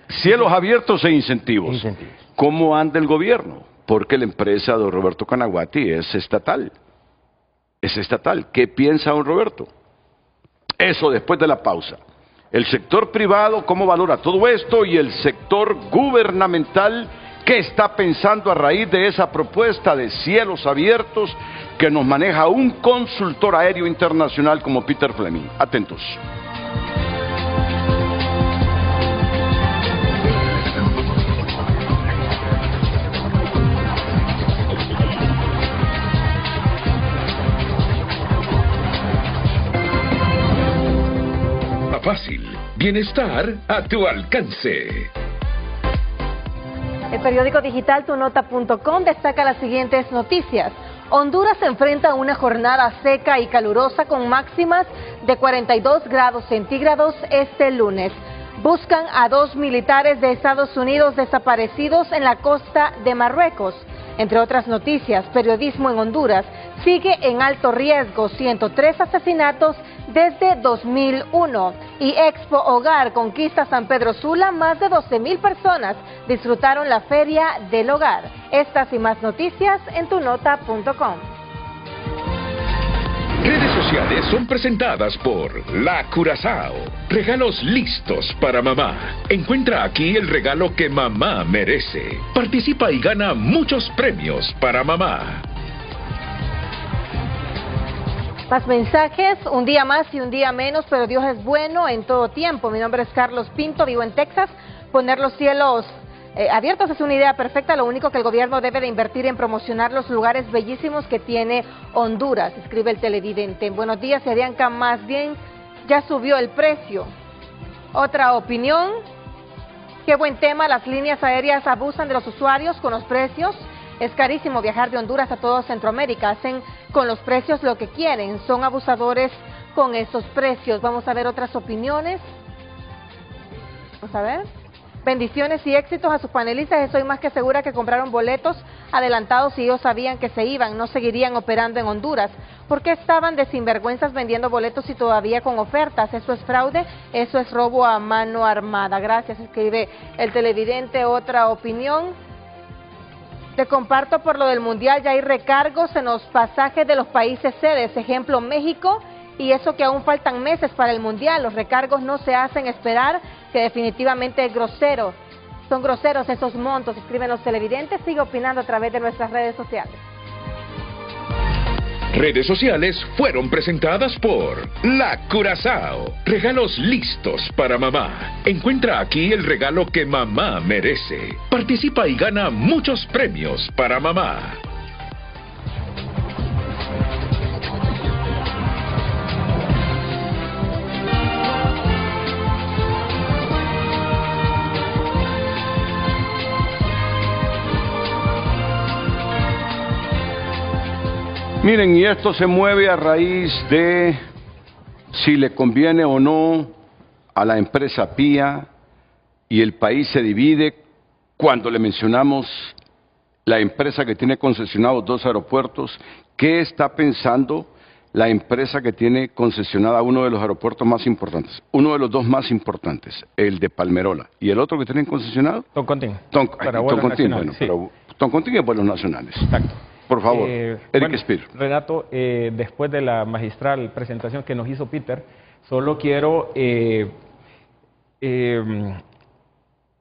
Cielos abiertos e incentivos. ¿Cómo anda el gobierno? Porque la empresa de Roberto Canaguati es estatal. Es estatal. ¿Qué piensa don Roberto? Eso después de la pausa. El sector privado, ¿cómo valora todo esto? Y el sector gubernamental, ¿qué está pensando a raíz de esa propuesta de cielos abiertos que nos maneja un consultor aéreo internacional como Peter Fleming? Atentos. Bienestar a tu alcance. El periódico digital tunota.com destaca las siguientes noticias. Honduras se enfrenta a una jornada seca y calurosa con máximas de 42 grados centígrados este lunes. Buscan a 2 militares de Estados Unidos desaparecidos en la costa de Marruecos. Entre otras noticias, periodismo en Honduras sigue en alto riesgo, 103 asesinatos desde 2001. Y Expo Hogar conquista San Pedro Sula, más de 12,000 personas disfrutaron la Feria del Hogar. Estas y más noticias en tunota.com. Redes sociales son presentadas por La Curazao. Regalos listos para mamá. Encuentra aquí el regalo que mamá merece. Participa y gana muchos premios para mamá. Más mensajes, un día más y un día menos, pero Dios es bueno en todo tiempo. Mi nombre es Carlos Pinto, vivo en Texas. Poner los cielos abiertos es una idea perfecta, lo único que el gobierno debe de invertir en promocionar los lugares bellísimos que tiene Honduras, escribe el televidente. Buenos días, Arianca, más bien ya subió el precio. Otra opinión, qué buen tema, las líneas aéreas abusan de los usuarios con los precios. Es carísimo viajar de Honduras a todo Centroamérica, hacen con los precios lo que quieren, son abusadores con esos precios. Vamos a ver otras opiniones. Vamos a ver. Bendiciones y éxitos a sus panelistas. Estoy más que segura que compraron boletos adelantados y ellos sabían que se iban, no seguirían operando en Honduras. ¿Por qué estaban de sinvergüenzas vendiendo boletos y todavía con ofertas? Eso es fraude, eso es robo a mano armada. Gracias, escribe el televidente. Otra opinión. Te comparto por lo del Mundial, ya hay recargos en los pasajes de los países sedes. Ejemplo, México. Y eso que aún faltan meses para el Mundial, los recargos no se hacen esperar, que definitivamente es grosero. Son groseros esos montos, escriben los televidentes. Sigue opinando a través de nuestras redes sociales. Redes sociales fueron presentadas por La Curazao. Regalos listos para mamá. Encuentra aquí el regalo que mamá merece. Participa y gana muchos premios para mamá. Miren, y esto se mueve a raíz de si le conviene o no a la empresa PIA, y el país se divide cuando le mencionamos la empresa que tiene concesionados 2 aeropuertos. ¿Qué está pensando la empresa que tiene concesionada uno de los aeropuertos más importantes? Uno de los 2 más importantes, el de Palmerola. ¿Y el otro que tienen concesionado? Toncontín. Toncontín, bueno, sí. pero Toncontín es vuelos nacionales. Exacto. Por favor, Eric Spear. Renato, después de la magistral presentación que nos hizo Peter, solo quiero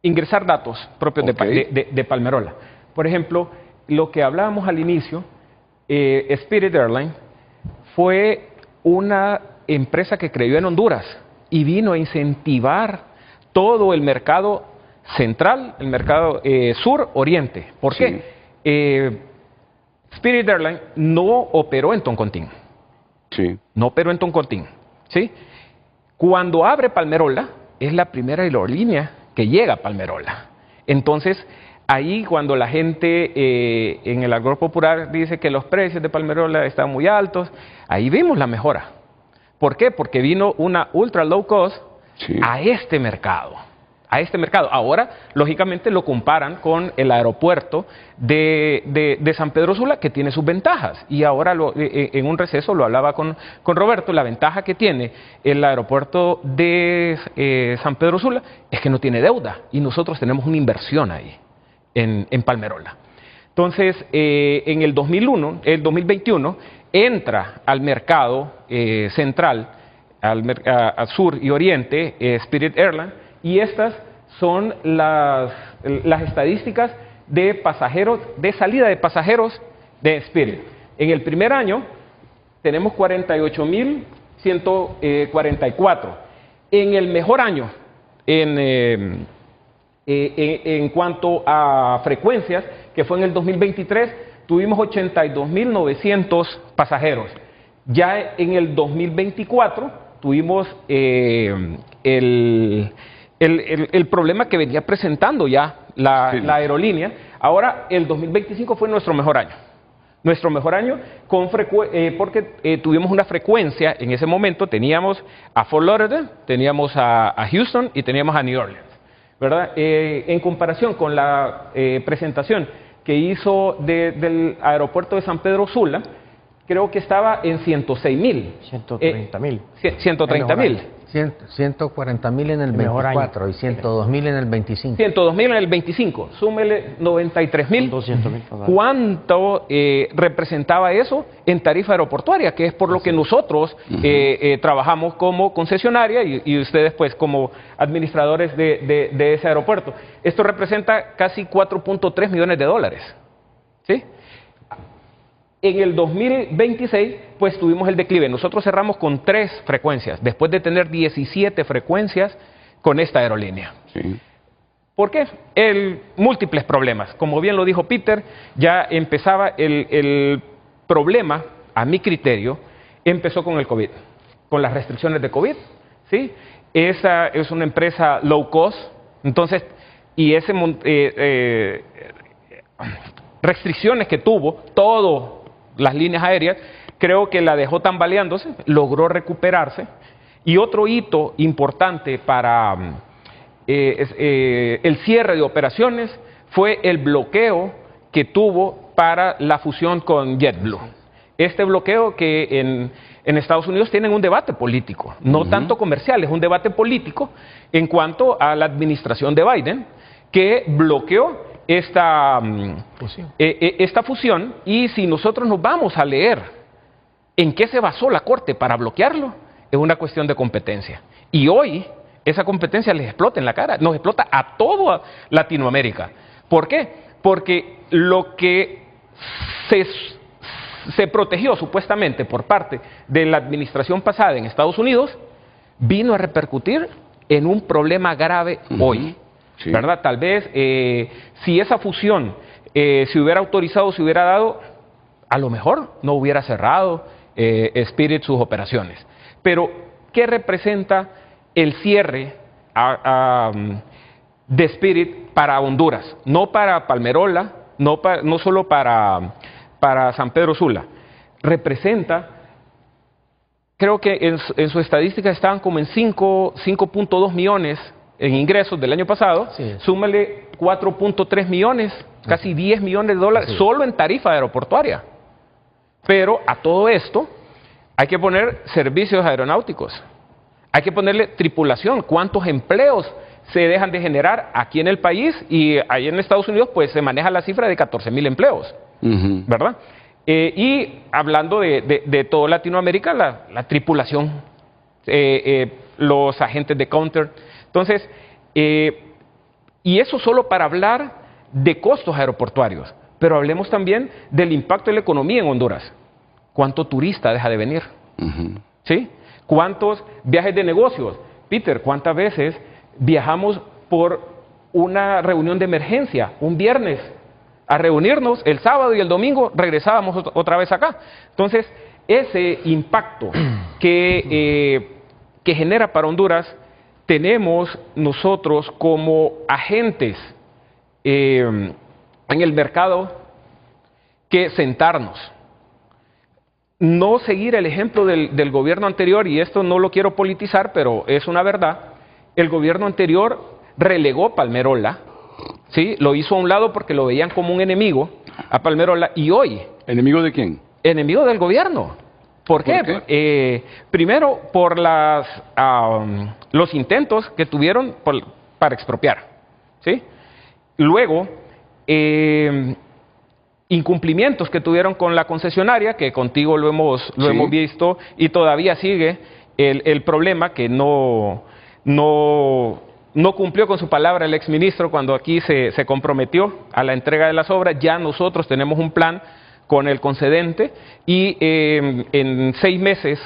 ingresar datos propios de Palmerola. Por ejemplo, lo que hablábamos al inicio, Spirit Airlines fue una empresa que creyó en Honduras y vino a incentivar todo el mercado central, el mercado sur-oriente. ¿Por qué? Spirit Airlines no operó en Toncontín. Sí. No operó en Toncontín. ¿Sí? Cuando abre Palmerola, es la primera aerolínea que llega a Palmerola. Entonces, ahí cuando la gente en el argot popular dice que los precios de Palmerola están muy altos, ahí vimos la mejora. ¿Por qué? Porque vino una ultra low cost a este mercado. Ahora, lógicamente, lo comparan con el aeropuerto de San Pedro Sula, que tiene sus ventajas. Y ahora, en un receso, lo hablaba con Roberto, la ventaja que tiene el aeropuerto de San Pedro Sula es que no tiene deuda. Y nosotros tenemos una inversión ahí, en Palmerola. Entonces, en el 2021, entra al mercado central, al sur y oriente, Spirit Airlines, y estas son las estadísticas de pasajeros, de salida de pasajeros de Spirit. En el primer año tenemos 48.144. En el mejor año, en cuanto a frecuencias, que fue en el 2023, tuvimos 82.900 pasajeros. Ya en el 2024 tuvimos el problema que venía presentando ya la aerolínea. Ahora, el 2025 fue nuestro mejor año. Nuestro mejor año porque tuvimos una frecuencia, en ese momento teníamos a Fort Lauderdale, teníamos a Houston y teníamos a New Orleans, ¿verdad? En comparación con la presentación que hizo del aeropuerto de San Pedro Sula, creo que estaba en 106,000. 130,000. 130,000. 140,000 en el 24 y 102,000 en el 25. 102,000 en el 25. Súmele 93,000. 200,000. ¿Cuánto representaba eso en tarifa aeroportuaria? Que es por lo que nosotros trabajamos como concesionaria y ustedes pues como administradores de ese aeropuerto. Esto representa casi 4.3 millones de dólares. ¿Sí? En el 2026, pues tuvimos el declive. Nosotros cerramos con 3 frecuencias, después de tener 17 frecuencias con esta aerolínea. Sí. ¿Por qué? Múltiples problemas. Como bien lo dijo Peter, ya empezaba el problema, a mi criterio, empezó con el COVID, con las restricciones de COVID. ¿Sí? Esa es una empresa low cost, entonces, y restricciones que tuvo todo las líneas aéreas, creo que la dejó tambaleándose, logró recuperarse. Y otro hito importante para el cierre de operaciones fue el bloqueo que tuvo para la fusión con JetBlue. Este bloqueo que en Estados Unidos tienen un debate político, no tanto comercial, es un debate político en cuanto a la administración de Biden, que bloqueó esta fusión, y si nosotros nos vamos a leer en qué se basó la Corte para bloquearlo, es una cuestión de competencia. Y hoy esa competencia les explota en la cara, nos explota a toda Latinoamérica. ¿Por qué? Porque lo que se protegió supuestamente por parte de la administración pasada en Estados Unidos, vino a repercutir en un problema grave hoy. Sí. ¿Verdad? Tal vez si esa fusión se hubiera autorizado, se hubiera dado, a lo mejor no hubiera cerrado Spirit sus operaciones. Pero, ¿qué representa el cierre de Spirit para Honduras? No para Palmerola, no solo para San Pedro Sula. Representa, creo que en su estadística estaban como en 5.2 millones en ingresos del año pasado, sí. Súmale 4.3 millones, casi 10 millones de dólares, sí, solo en tarifa aeroportuaria. Pero a todo esto hay que poner servicios aeronáuticos, hay que ponerle tripulación, cuántos empleos se dejan de generar aquí en el país, y ahí en Estados Unidos pues se maneja la cifra de 14,000 empleos, ¿verdad? Y hablando de toda Latinoamérica, la tripulación, los agentes de counter. Entonces, y eso solo para hablar de costos aeroportuarios, pero hablemos también del impacto en la economía en Honduras. ¿Cuánto turista deja de venir? ¿Sí? ¿Cuántos viajes de negocios? Peter, ¿cuántas veces viajamos por una reunión de emergencia un viernes a reunirnos, el sábado y el domingo regresábamos otra vez acá? Entonces, ese impacto que genera para Honduras, tenemos nosotros como agentes en el mercado que sentarnos, no seguir el ejemplo del gobierno anterior, y esto no lo quiero politizar, pero es una verdad. El gobierno anterior relegó Palmerola, ¿sí? Lo hizo a un lado porque lo veían como un enemigo a Palmerola, y hoy... ¿Enemigo de quién? Enemigo del gobierno. ¿Por qué? Primero, por los intentos que tuvieron para expropiar, ¿sí? Luego, incumplimientos que tuvieron con la concesionaria, que contigo lo hemos visto, y todavía sigue el problema que no cumplió con su palabra el exministro cuando aquí se comprometió a la entrega de las obras. Ya nosotros tenemos un plan con el concedente, y en 6 meses,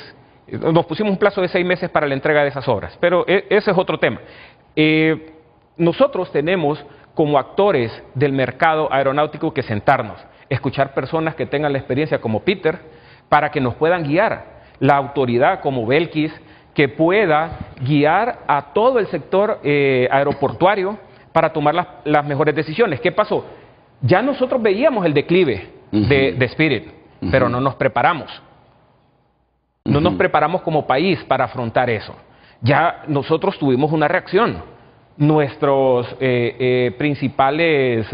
nos pusimos un plazo de 6 meses para la entrega de esas obras, pero ese es otro tema. Nosotros tenemos como actores del mercado aeronáutico que sentarnos, escuchar personas que tengan la experiencia como Peter, para que nos puedan guiar, la autoridad como Belkis, que pueda guiar a todo el sector aeroportuario para tomar las mejores decisiones. ¿Qué pasó? Ya nosotros veíamos el declive de Spirit, pero no nos preparamos. No nos preparamos como país para afrontar eso. Ya nosotros tuvimos una reacción. Nuestros principales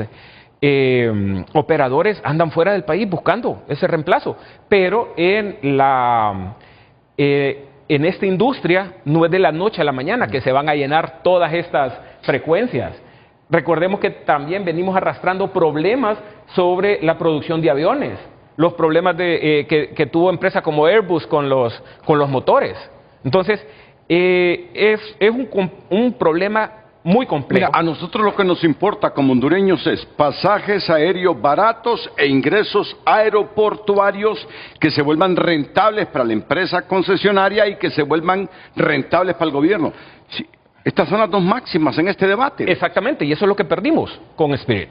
operadores andan fuera del país buscando ese reemplazo, pero en esta industria no es de la noche a la mañana que se van a llenar todas estas frecuencias. Recordemos que también venimos arrastrando problemas sobre la producción de aviones, los problemas que tuvo empresas como Airbus con los motores. Entonces, es un problema muy complejo. Mira, a nosotros lo que nos importa como hondureños es pasajes aéreos baratos e ingresos aeroportuarios que se vuelvan rentables para la empresa concesionaria y que se vuelvan rentables para el gobierno. Sí, estas son las dos máximas en este debate. Exactamente, y eso es lo que perdimos con Spirit.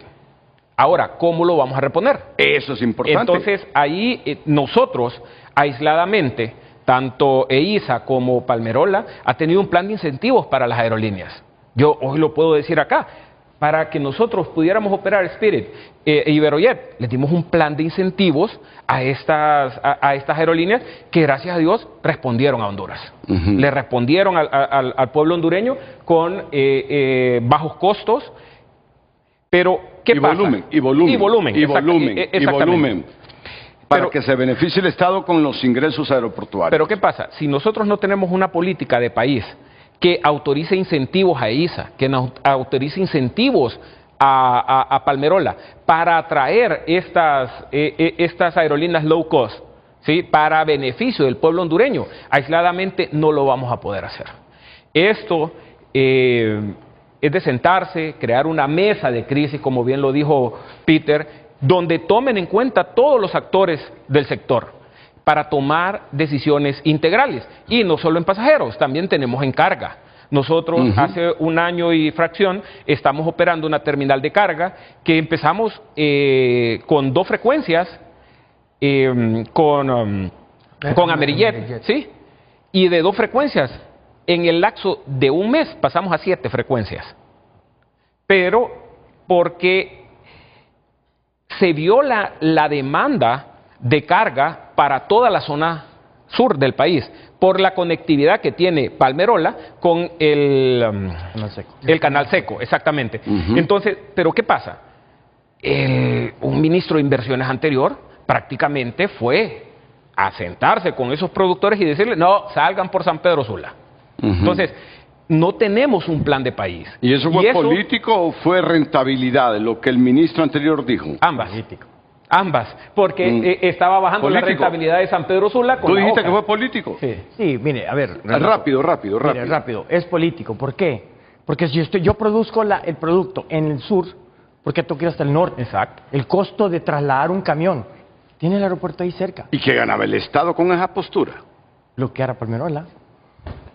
Ahora, ¿cómo lo vamos a reponer? Eso es importante. Entonces, ahí nosotros, aisladamente, tanto EISA como Palmerola, ha tenido un plan de incentivos para las aerolíneas. Yo hoy lo puedo decir acá, para que nosotros pudiéramos operar Spirit e Iberojet, les dimos un plan de incentivos a estas aerolíneas que gracias a Dios respondieron a Honduras. Le respondieron al pueblo hondureño con bajos costos, pero ¿qué pasa? Y volumen. Para que se beneficie el Estado con los ingresos aeroportuarios. Pero ¿qué pasa? Si nosotros no tenemos una política de país que autorice incentivos a EISA, que autorice incentivos a Palmerola para atraer estas aerolíneas low cost, ¿sí?, para beneficio del pueblo hondureño, aisladamente no lo vamos a poder hacer. Esto es de sentarse, crear una mesa de crisis, como bien lo dijo Peter, donde tomen en cuenta todos los actores del sector para tomar decisiones integrales. Y no solo en pasajeros, también tenemos en carga. Nosotros hace un año y fracción estamos operando una terminal de carga que empezamos con 2 frecuencias con Amerijet, ¿sí? Y de 2 frecuencias, en el lapso de un mes pasamos a 7 frecuencias. Pero porque se vio la demanda de carga para toda la zona sur del país, por la conectividad que tiene Palmerola con el canal seco, exactamente. Entonces, ¿pero qué pasa? Un ministro de Inversiones anterior prácticamente fue a sentarse con esos productores y decirle, no, salgan por San Pedro Sula. Entonces, no tenemos un plan de país. ¿Y eso fue político o fue rentabilidad, lo que el ministro anterior dijo? Ambas. Ambas, porque estaba bajando la rentabilidad de San Pedro Sula con ¿Tú dijiste que fue político? Sí, mire, a ver. Rápido. Mire, rápido. Es político. ¿Por qué? Porque si yo produzco el producto en el sur, ¿por qué tengo que ir hasta el norte? Exacto. El costo de trasladar un camión. Tiene el aeropuerto ahí cerca. ¿Y qué ganaba el Estado con esa postura? Bloquear a Palmerola.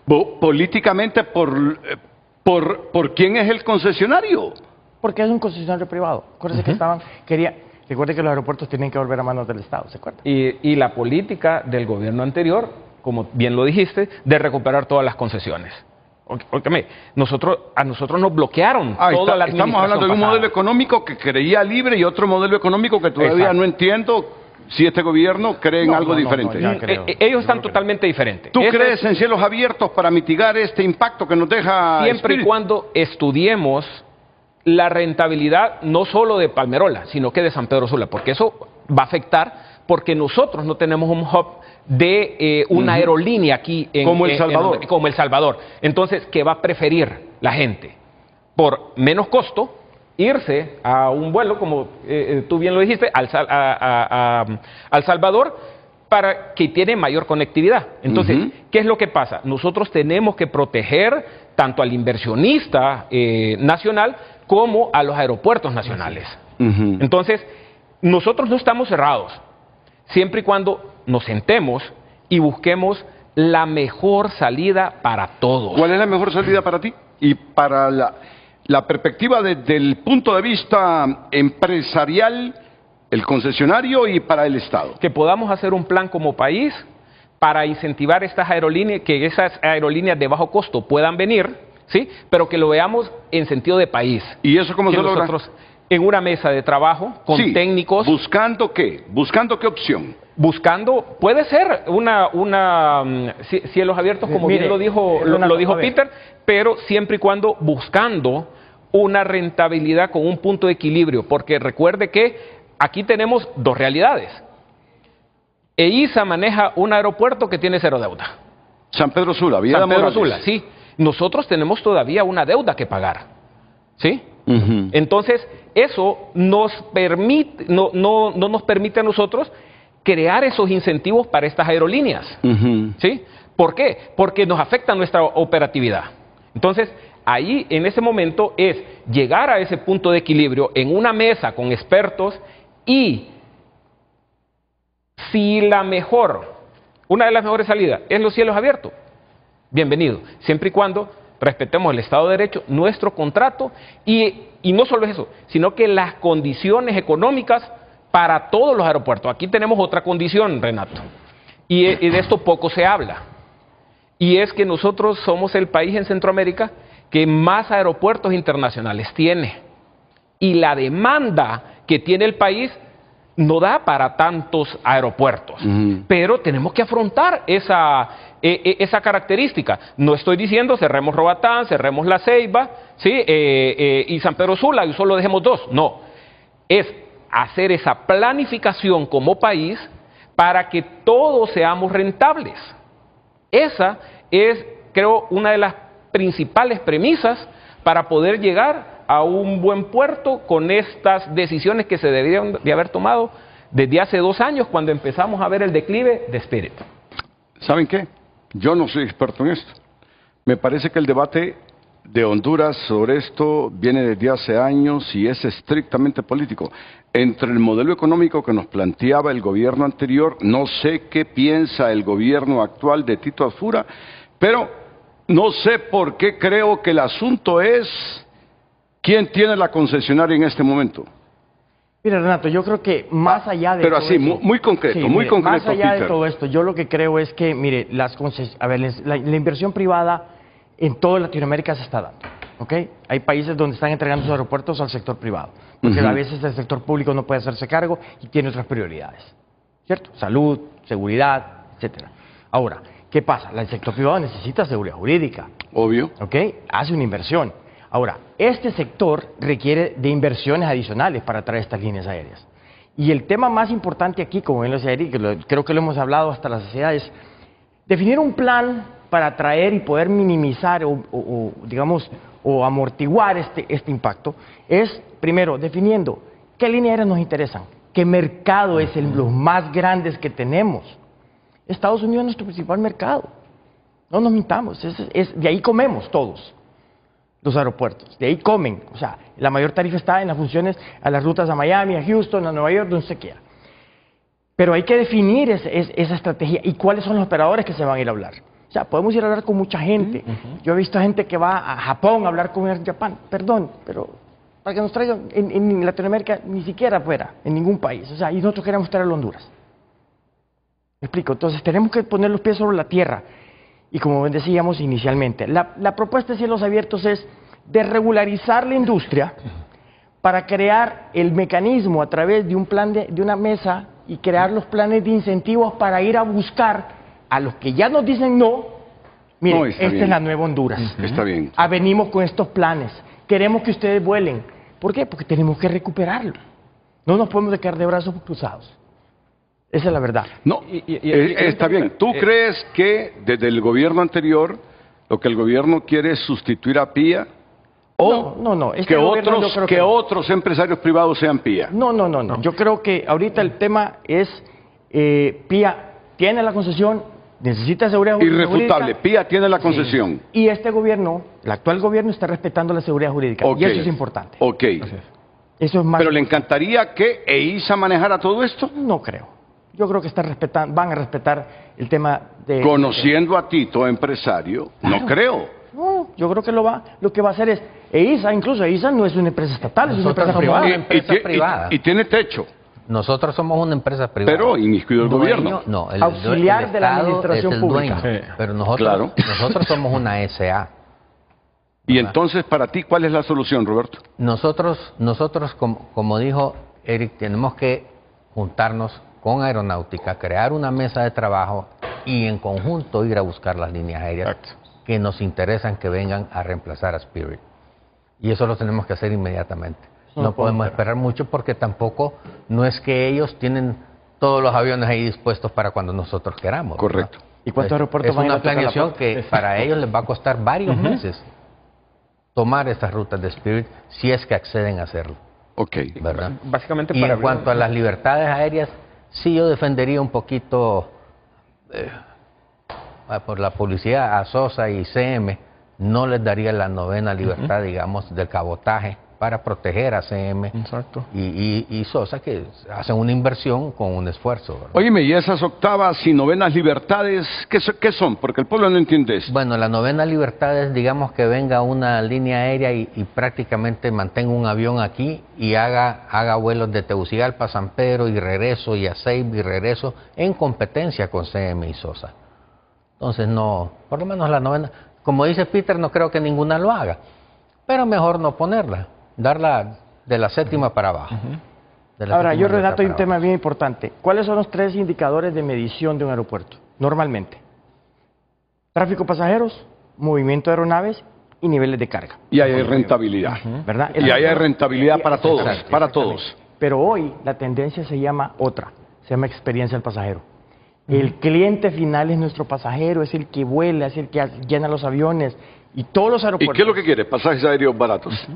Políticamente, ¿por quién es el concesionario? Porque es un concesionario privado. Acuérdense que recuerde que los aeropuertos tienen que volver a manos del Estado, ¿se acuerda? Y la política del gobierno anterior, como bien lo dijiste, de recuperar todas las concesiones. Óigame, a nosotros nos bloquearon toda la administración. Estamos hablando de un modelo económico que creía libre y otro modelo económico que todavía no entiendo si este gobierno cree en algo diferente. Ellos están totalmente diferentes. ¿Tú crees en cielos abiertos para mitigar este impacto que nos deja siempre y cuando estudiemos la rentabilidad no solo de Palmerola, sino que de San Pedro Sula, porque eso va a afectar, porque nosotros no tenemos un hub de una aerolínea aquí como El Salvador. Como El Salvador. Entonces, ¿qué va a preferir la gente? Por menos costo, irse a un vuelo, como tú bien lo dijiste, al Salvador, para que tiene mayor conectividad. Entonces, ¿qué es lo que pasa? Nosotros tenemos que proteger tanto al inversionista nacional como a los aeropuertos nacionales. Entonces, nosotros no estamos cerrados, siempre y cuando nos sentemos y busquemos la mejor salida para todos. ¿Cuál es la mejor salida para ti? Y para la perspectiva desde el punto de vista empresarial, el concesionario y para el Estado. Que podamos hacer un plan como país para incentivar estas aerolíneas, que esas aerolíneas de bajo costo puedan venir, ¿sí? Pero que lo veamos en sentido de país. ¿Y eso cómo se logra? Nosotros, en una mesa de trabajo con técnicos. ¿Buscando qué? ¿Buscando qué opción? Buscando, puede ser cielos abiertos, como bien lo dijo Peter, pero siempre y cuando buscando una rentabilidad con un punto de equilibrio, porque recuerde que aquí tenemos dos realidades. EISA maneja un aeropuerto que tiene cero deuda. San Pedro Sula, San Pedro Sula, sí. Nosotros tenemos todavía una deuda que pagar, ¿sí? Entonces, eso nos permite, no nos permite a nosotros crear esos incentivos para estas aerolíneas, ¿sí? ¿Por qué? Porque nos afecta nuestra operatividad. Entonces, ahí, en ese momento, es llegar a ese punto de equilibrio en una mesa con expertos y si una de las mejores salidas es los cielos abiertos, bienvenido, siempre y cuando respetemos el Estado de Derecho, nuestro contrato y no solo eso, sino que las condiciones económicas para todos los aeropuertos. Aquí tenemos otra condición, Renato, y de esto poco se habla, y es que nosotros somos el país en Centroamérica que más aeropuertos internacionales tiene, y la demanda que tiene el país no da para tantos aeropuertos, pero tenemos que afrontar esa característica. No estoy diciendo cerremos Roatán, cerremos La Ceiba, ¿sí? Y San Pedro Sula y solo dejemos dos. No, es hacer esa planificación como país para que todos seamos rentables. Esa es, creo, una de las principales premisas para poder llegar a un buen puerto con estas decisiones que se deberían de haber tomado desde hace 2 años cuando empezamos a ver el declive de Spirit. ¿Saben qué? Yo no soy experto en esto. Me parece que el debate de Honduras sobre esto viene desde hace años y es estrictamente político. Entre el modelo económico que nos planteaba el gobierno anterior, no sé qué piensa el gobierno actual de Tito Asfura, pero no sé por qué creo que el asunto es quién tiene la concesionaria en este momento. Mira, Renato, yo creo que más allá de pero todo así, esto, muy concreto, muy concreto, más allá Peter. de todo esto, yo lo que creo es que, mire, la inversión privada en toda Latinoamérica se está dando, ¿ok? Hay países donde están entregando sus aeropuertos al sector privado, porque a veces el sector público no puede hacerse cargo y tiene otras prioridades, ¿cierto? Salud, seguridad, etcétera. Ahora, ¿qué pasa? El sector privado necesita seguridad jurídica. Obvio. ¿Ok? Hace una inversión. Ahora, este sector requiere de inversiones adicionales para traer estas líneas aéreas. Y el tema más importante aquí, como bien lo decía Eric, creo que lo hemos hablado hasta la saciedad, es definir un plan para atraer y poder minimizar o amortiguar este impacto. Es, primero, definiendo qué líneas aéreas nos interesan, qué mercado es los más grandes que tenemos. Estados Unidos es nuestro principal mercado. No nos mintamos, de ahí comemos todos. Los aeropuertos, de ahí comen, o sea, la mayor tarifa está en las funciones a las rutas a Miami, a Houston, a Nueva York, donde se quiera. Pero hay que definir esa estrategia y cuáles son los operadores que se van a ir a hablar. O sea, podemos ir a hablar con mucha gente. Yo he visto gente que va a Japón a hablar con Air Japan, perdón, pero para que nos traigan en Latinoamérica, ni siquiera afuera, en ningún país. O sea, y nosotros queremos traer a Honduras. ¿Me explico? Entonces tenemos que poner los pies sobre la tierra. Y como decíamos inicialmente, la propuesta de cielos abiertos es desregularizar la industria para crear el mecanismo a través de un plan de una mesa y crear los planes de incentivos para ir a buscar a los que ya nos dicen no. Miren, esta es la nueva Honduras. Está bien. Venimos con estos planes. Queremos que ustedes vuelen. ¿Por qué? Porque tenemos que recuperarlo. No nos podemos quedar de brazos cruzados. Esa es la verdad. No, está bien. ¿Tú crees que desde el gobierno anterior lo que el gobierno quiere es sustituir a PIA? ¿O no. que otros empresarios privados sean PIA? No. Yo creo que ahorita el tema es PIA tiene la concesión, necesita seguridad jurídica. Irrefutable, PIA tiene la concesión. Sí. Y este gobierno, el actual gobierno, está respetando la seguridad jurídica. Y eso es importante. Ok. Eso es más. ¿Pero le encantaría que EISA manejara todo esto? No creo. Yo creo que van a respetar el tema de... Conociendo a Tito, empresario, claro. No creo. No, yo creo que lo que va a hacer es... EISA no es una empresa estatal, es una empresa privada. Y tiene techo. Nosotros somos una empresa privada. Pero inmiscuido el gobierno. No, el Auxiliar el de la Estado administración es el pública. dueño, Sí. pero nosotros, Claro. nosotros somos una SA. Y entonces, para ti, ¿cuál es la solución, Roberto? Nosotros como dijo Eric, tenemos que juntarnos con Aeronáutica, crear una mesa de trabajo y en conjunto ir a buscar las líneas aéreas que nos interesan que vengan a reemplazar a Spirit. Y eso lo tenemos que hacer inmediatamente. No podemos esperar mucho porque tampoco no es que ellos tienen todos los aviones ahí dispuestos para cuando nosotros queramos. Correcto. ¿verdad? ¿Y cuántos aeropuertos Es van a ir una a tocar la planeación puerta? que para ellos les va a costar varios meses tomar estas rutas de Spirit si es que acceden a hacerlo. Ok. ¿Verdad? Básicamente Y para en cuanto a las libertades aéreas, sí yo defendería un poquito por la publicidad a Sosa y CM, no les daría la novena libertad, digamos, del cabotaje para proteger a CM Exacto. y Sosa, que hacen una inversión con un esfuerzo, ¿verdad? Óyeme, ¿y esas octavas y novenas libertades, qué son? Porque el pueblo no entiende eso. Bueno, la novena libertad es, digamos, que venga una línea aérea y prácticamente mantenga un avión aquí y haga vuelos de Tegucigalpa a San Pedro y regreso, y a Ceiba y regreso, en competencia con CM y Sosa. Entonces, no, por lo menos la novena, como dice Peter, no creo que ninguna lo haga, pero mejor no ponerla, darla de la séptima para abajo. Ahora, yo, Renato, hay un tema bien importante. ¿Cuáles son los 3 indicadores de medición de un aeropuerto? Normalmente. Tráfico de pasajeros, movimiento de aeronaves y niveles de carga. Y hay rentabilidad. ¿Verdad? Y hay rentabilidad para todos, para todos. Pero hoy la tendencia se llama otra, se llama experiencia del pasajero. El cliente final es nuestro pasajero, es el que vuela, es el que llena los aviones y todos los ¿Y aeropuertos. qué es lo que quiere? Pasajes aéreos baratos.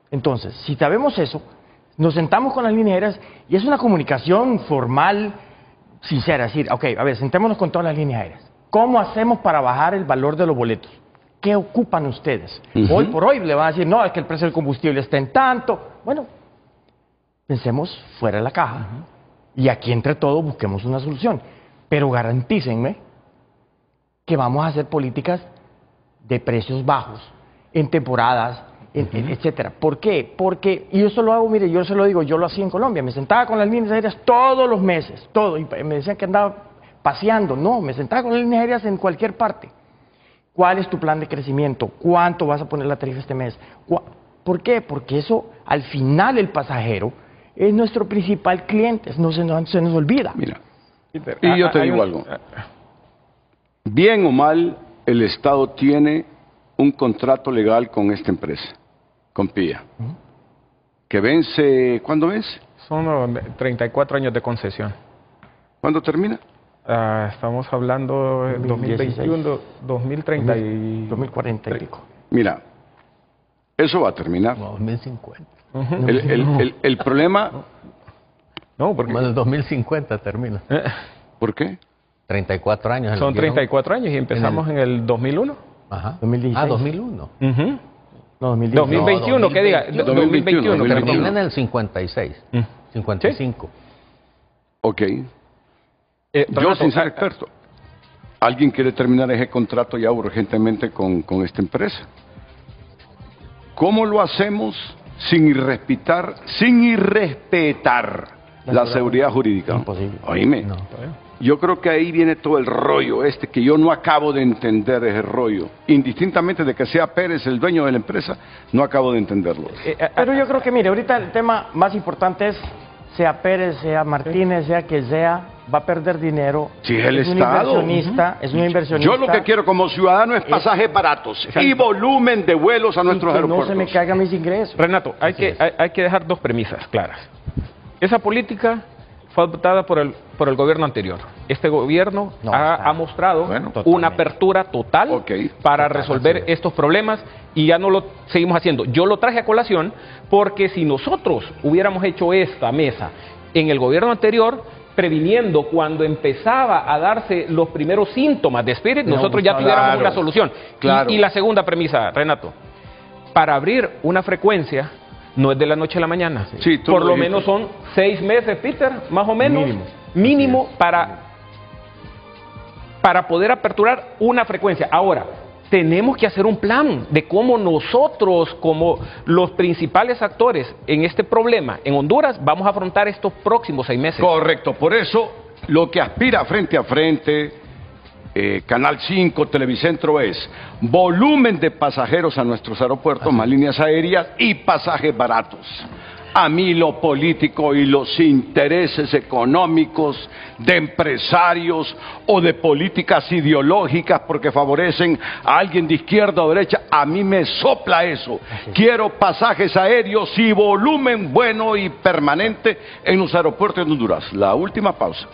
Entonces, si sabemos eso, nos sentamos con las líneas aéreas y es una comunicación formal, sincera, decir, ok, a ver, sentémonos con todas las líneas aéreas. ¿Cómo hacemos para bajar el valor de los boletos? ¿Qué ocupan ustedes? Hoy por hoy le van a decir, no, es que el precio del combustible está en tanto. Bueno, pensemos fuera de la caja y aquí entre todos busquemos una solución. Pero garantícenme que vamos a hacer políticas de precios bajos, en temporadas, etcétera. ¿Por qué? Porque, y yo eso lo hago, mire, yo se lo digo, yo lo hacía en Colombia, me sentaba con las líneas aéreas todos los meses, todo, y me decían que andaba paseando, no, me sentaba con las líneas aéreas en cualquier parte. ¿Cuál es tu plan de crecimiento? ¿Cuánto vas a poner la tarifa este mes? ¿Por qué? Porque eso, al final, el pasajero es nuestro principal cliente, no se nos olvida. Mira, y yo te digo algo. Bien o mal, el Estado tiene un contrato legal con esta empresa, con PIA, que vence, ¿cuándo vence? Son 34 años de concesión. ¿Cuándo termina? Estamos hablando de 2021, 2030 y... 2040 y pico. Mira, eso va a terminar. 2050. El problema... No, porque... Bueno, el 2050 termina. ¿Por qué? 34 años. Son 34 años y empezamos en el 2001. Ajá. 2016. Ah, 2001. No, 2010. 2021, No, que diga. 2021. Termina en el 56. 55. Ok. Yo, Renato, sin ser experto, alguien quiere terminar ese contrato ya urgentemente con esta empresa. ¿Cómo lo hacemos sin irrespetar la seguridad jurídica? Imposible. Oíme, yo creo que ahí viene todo el rollo que yo no acabo de entender ese rollo. Indistintamente de que sea Pérez el dueño de la empresa, no acabo de entenderlo. Pero yo creo que, mire, ahorita el tema más importante es, sea Pérez, sea Martínez, sea que sea, va a perder dinero. Si es el un Estado. inversionista, es un inversionista. Yo lo que quiero como ciudadano es pasajes baratos y volumen de vuelos a nuestros y que aeropuertos. no se me caigan mis ingresos. Renato, hay que dejar 2 premisas claras. Esa política fue adoptada por el gobierno anterior. Este gobierno ha mostrado una apertura total para resolver estos problemas y ya no lo seguimos haciendo. Yo lo traje a colación porque si nosotros hubiéramos hecho esta mesa en el gobierno anterior, previniendo cuando empezaba a darse los primeros síntomas de Spirit, nosotros ya tuviéramos una solución. Y la segunda premisa, Renato, para abrir una frecuencia no es de la noche a la mañana. Sí, por lo menos son 6 meses, Peter, más o menos, mínimo para poder aperturar una frecuencia. Ahora, tenemos que hacer un plan de cómo nosotros, como los principales actores en este problema en Honduras, vamos a afrontar estos próximos 6 meses. Correcto, por eso lo que aspira Frente a Frente, Canal 5, Televicentro es volumen de pasajeros a nuestros aeropuertos, más líneas aéreas y pasajes baratos. A mí lo político y los intereses económicos de empresarios o de políticas ideológicas porque favorecen a alguien de izquierda o derecha, a mí me sopla eso. Quiero pasajes aéreos y volumen bueno y permanente en los aeropuertos de Honduras. La última pausa.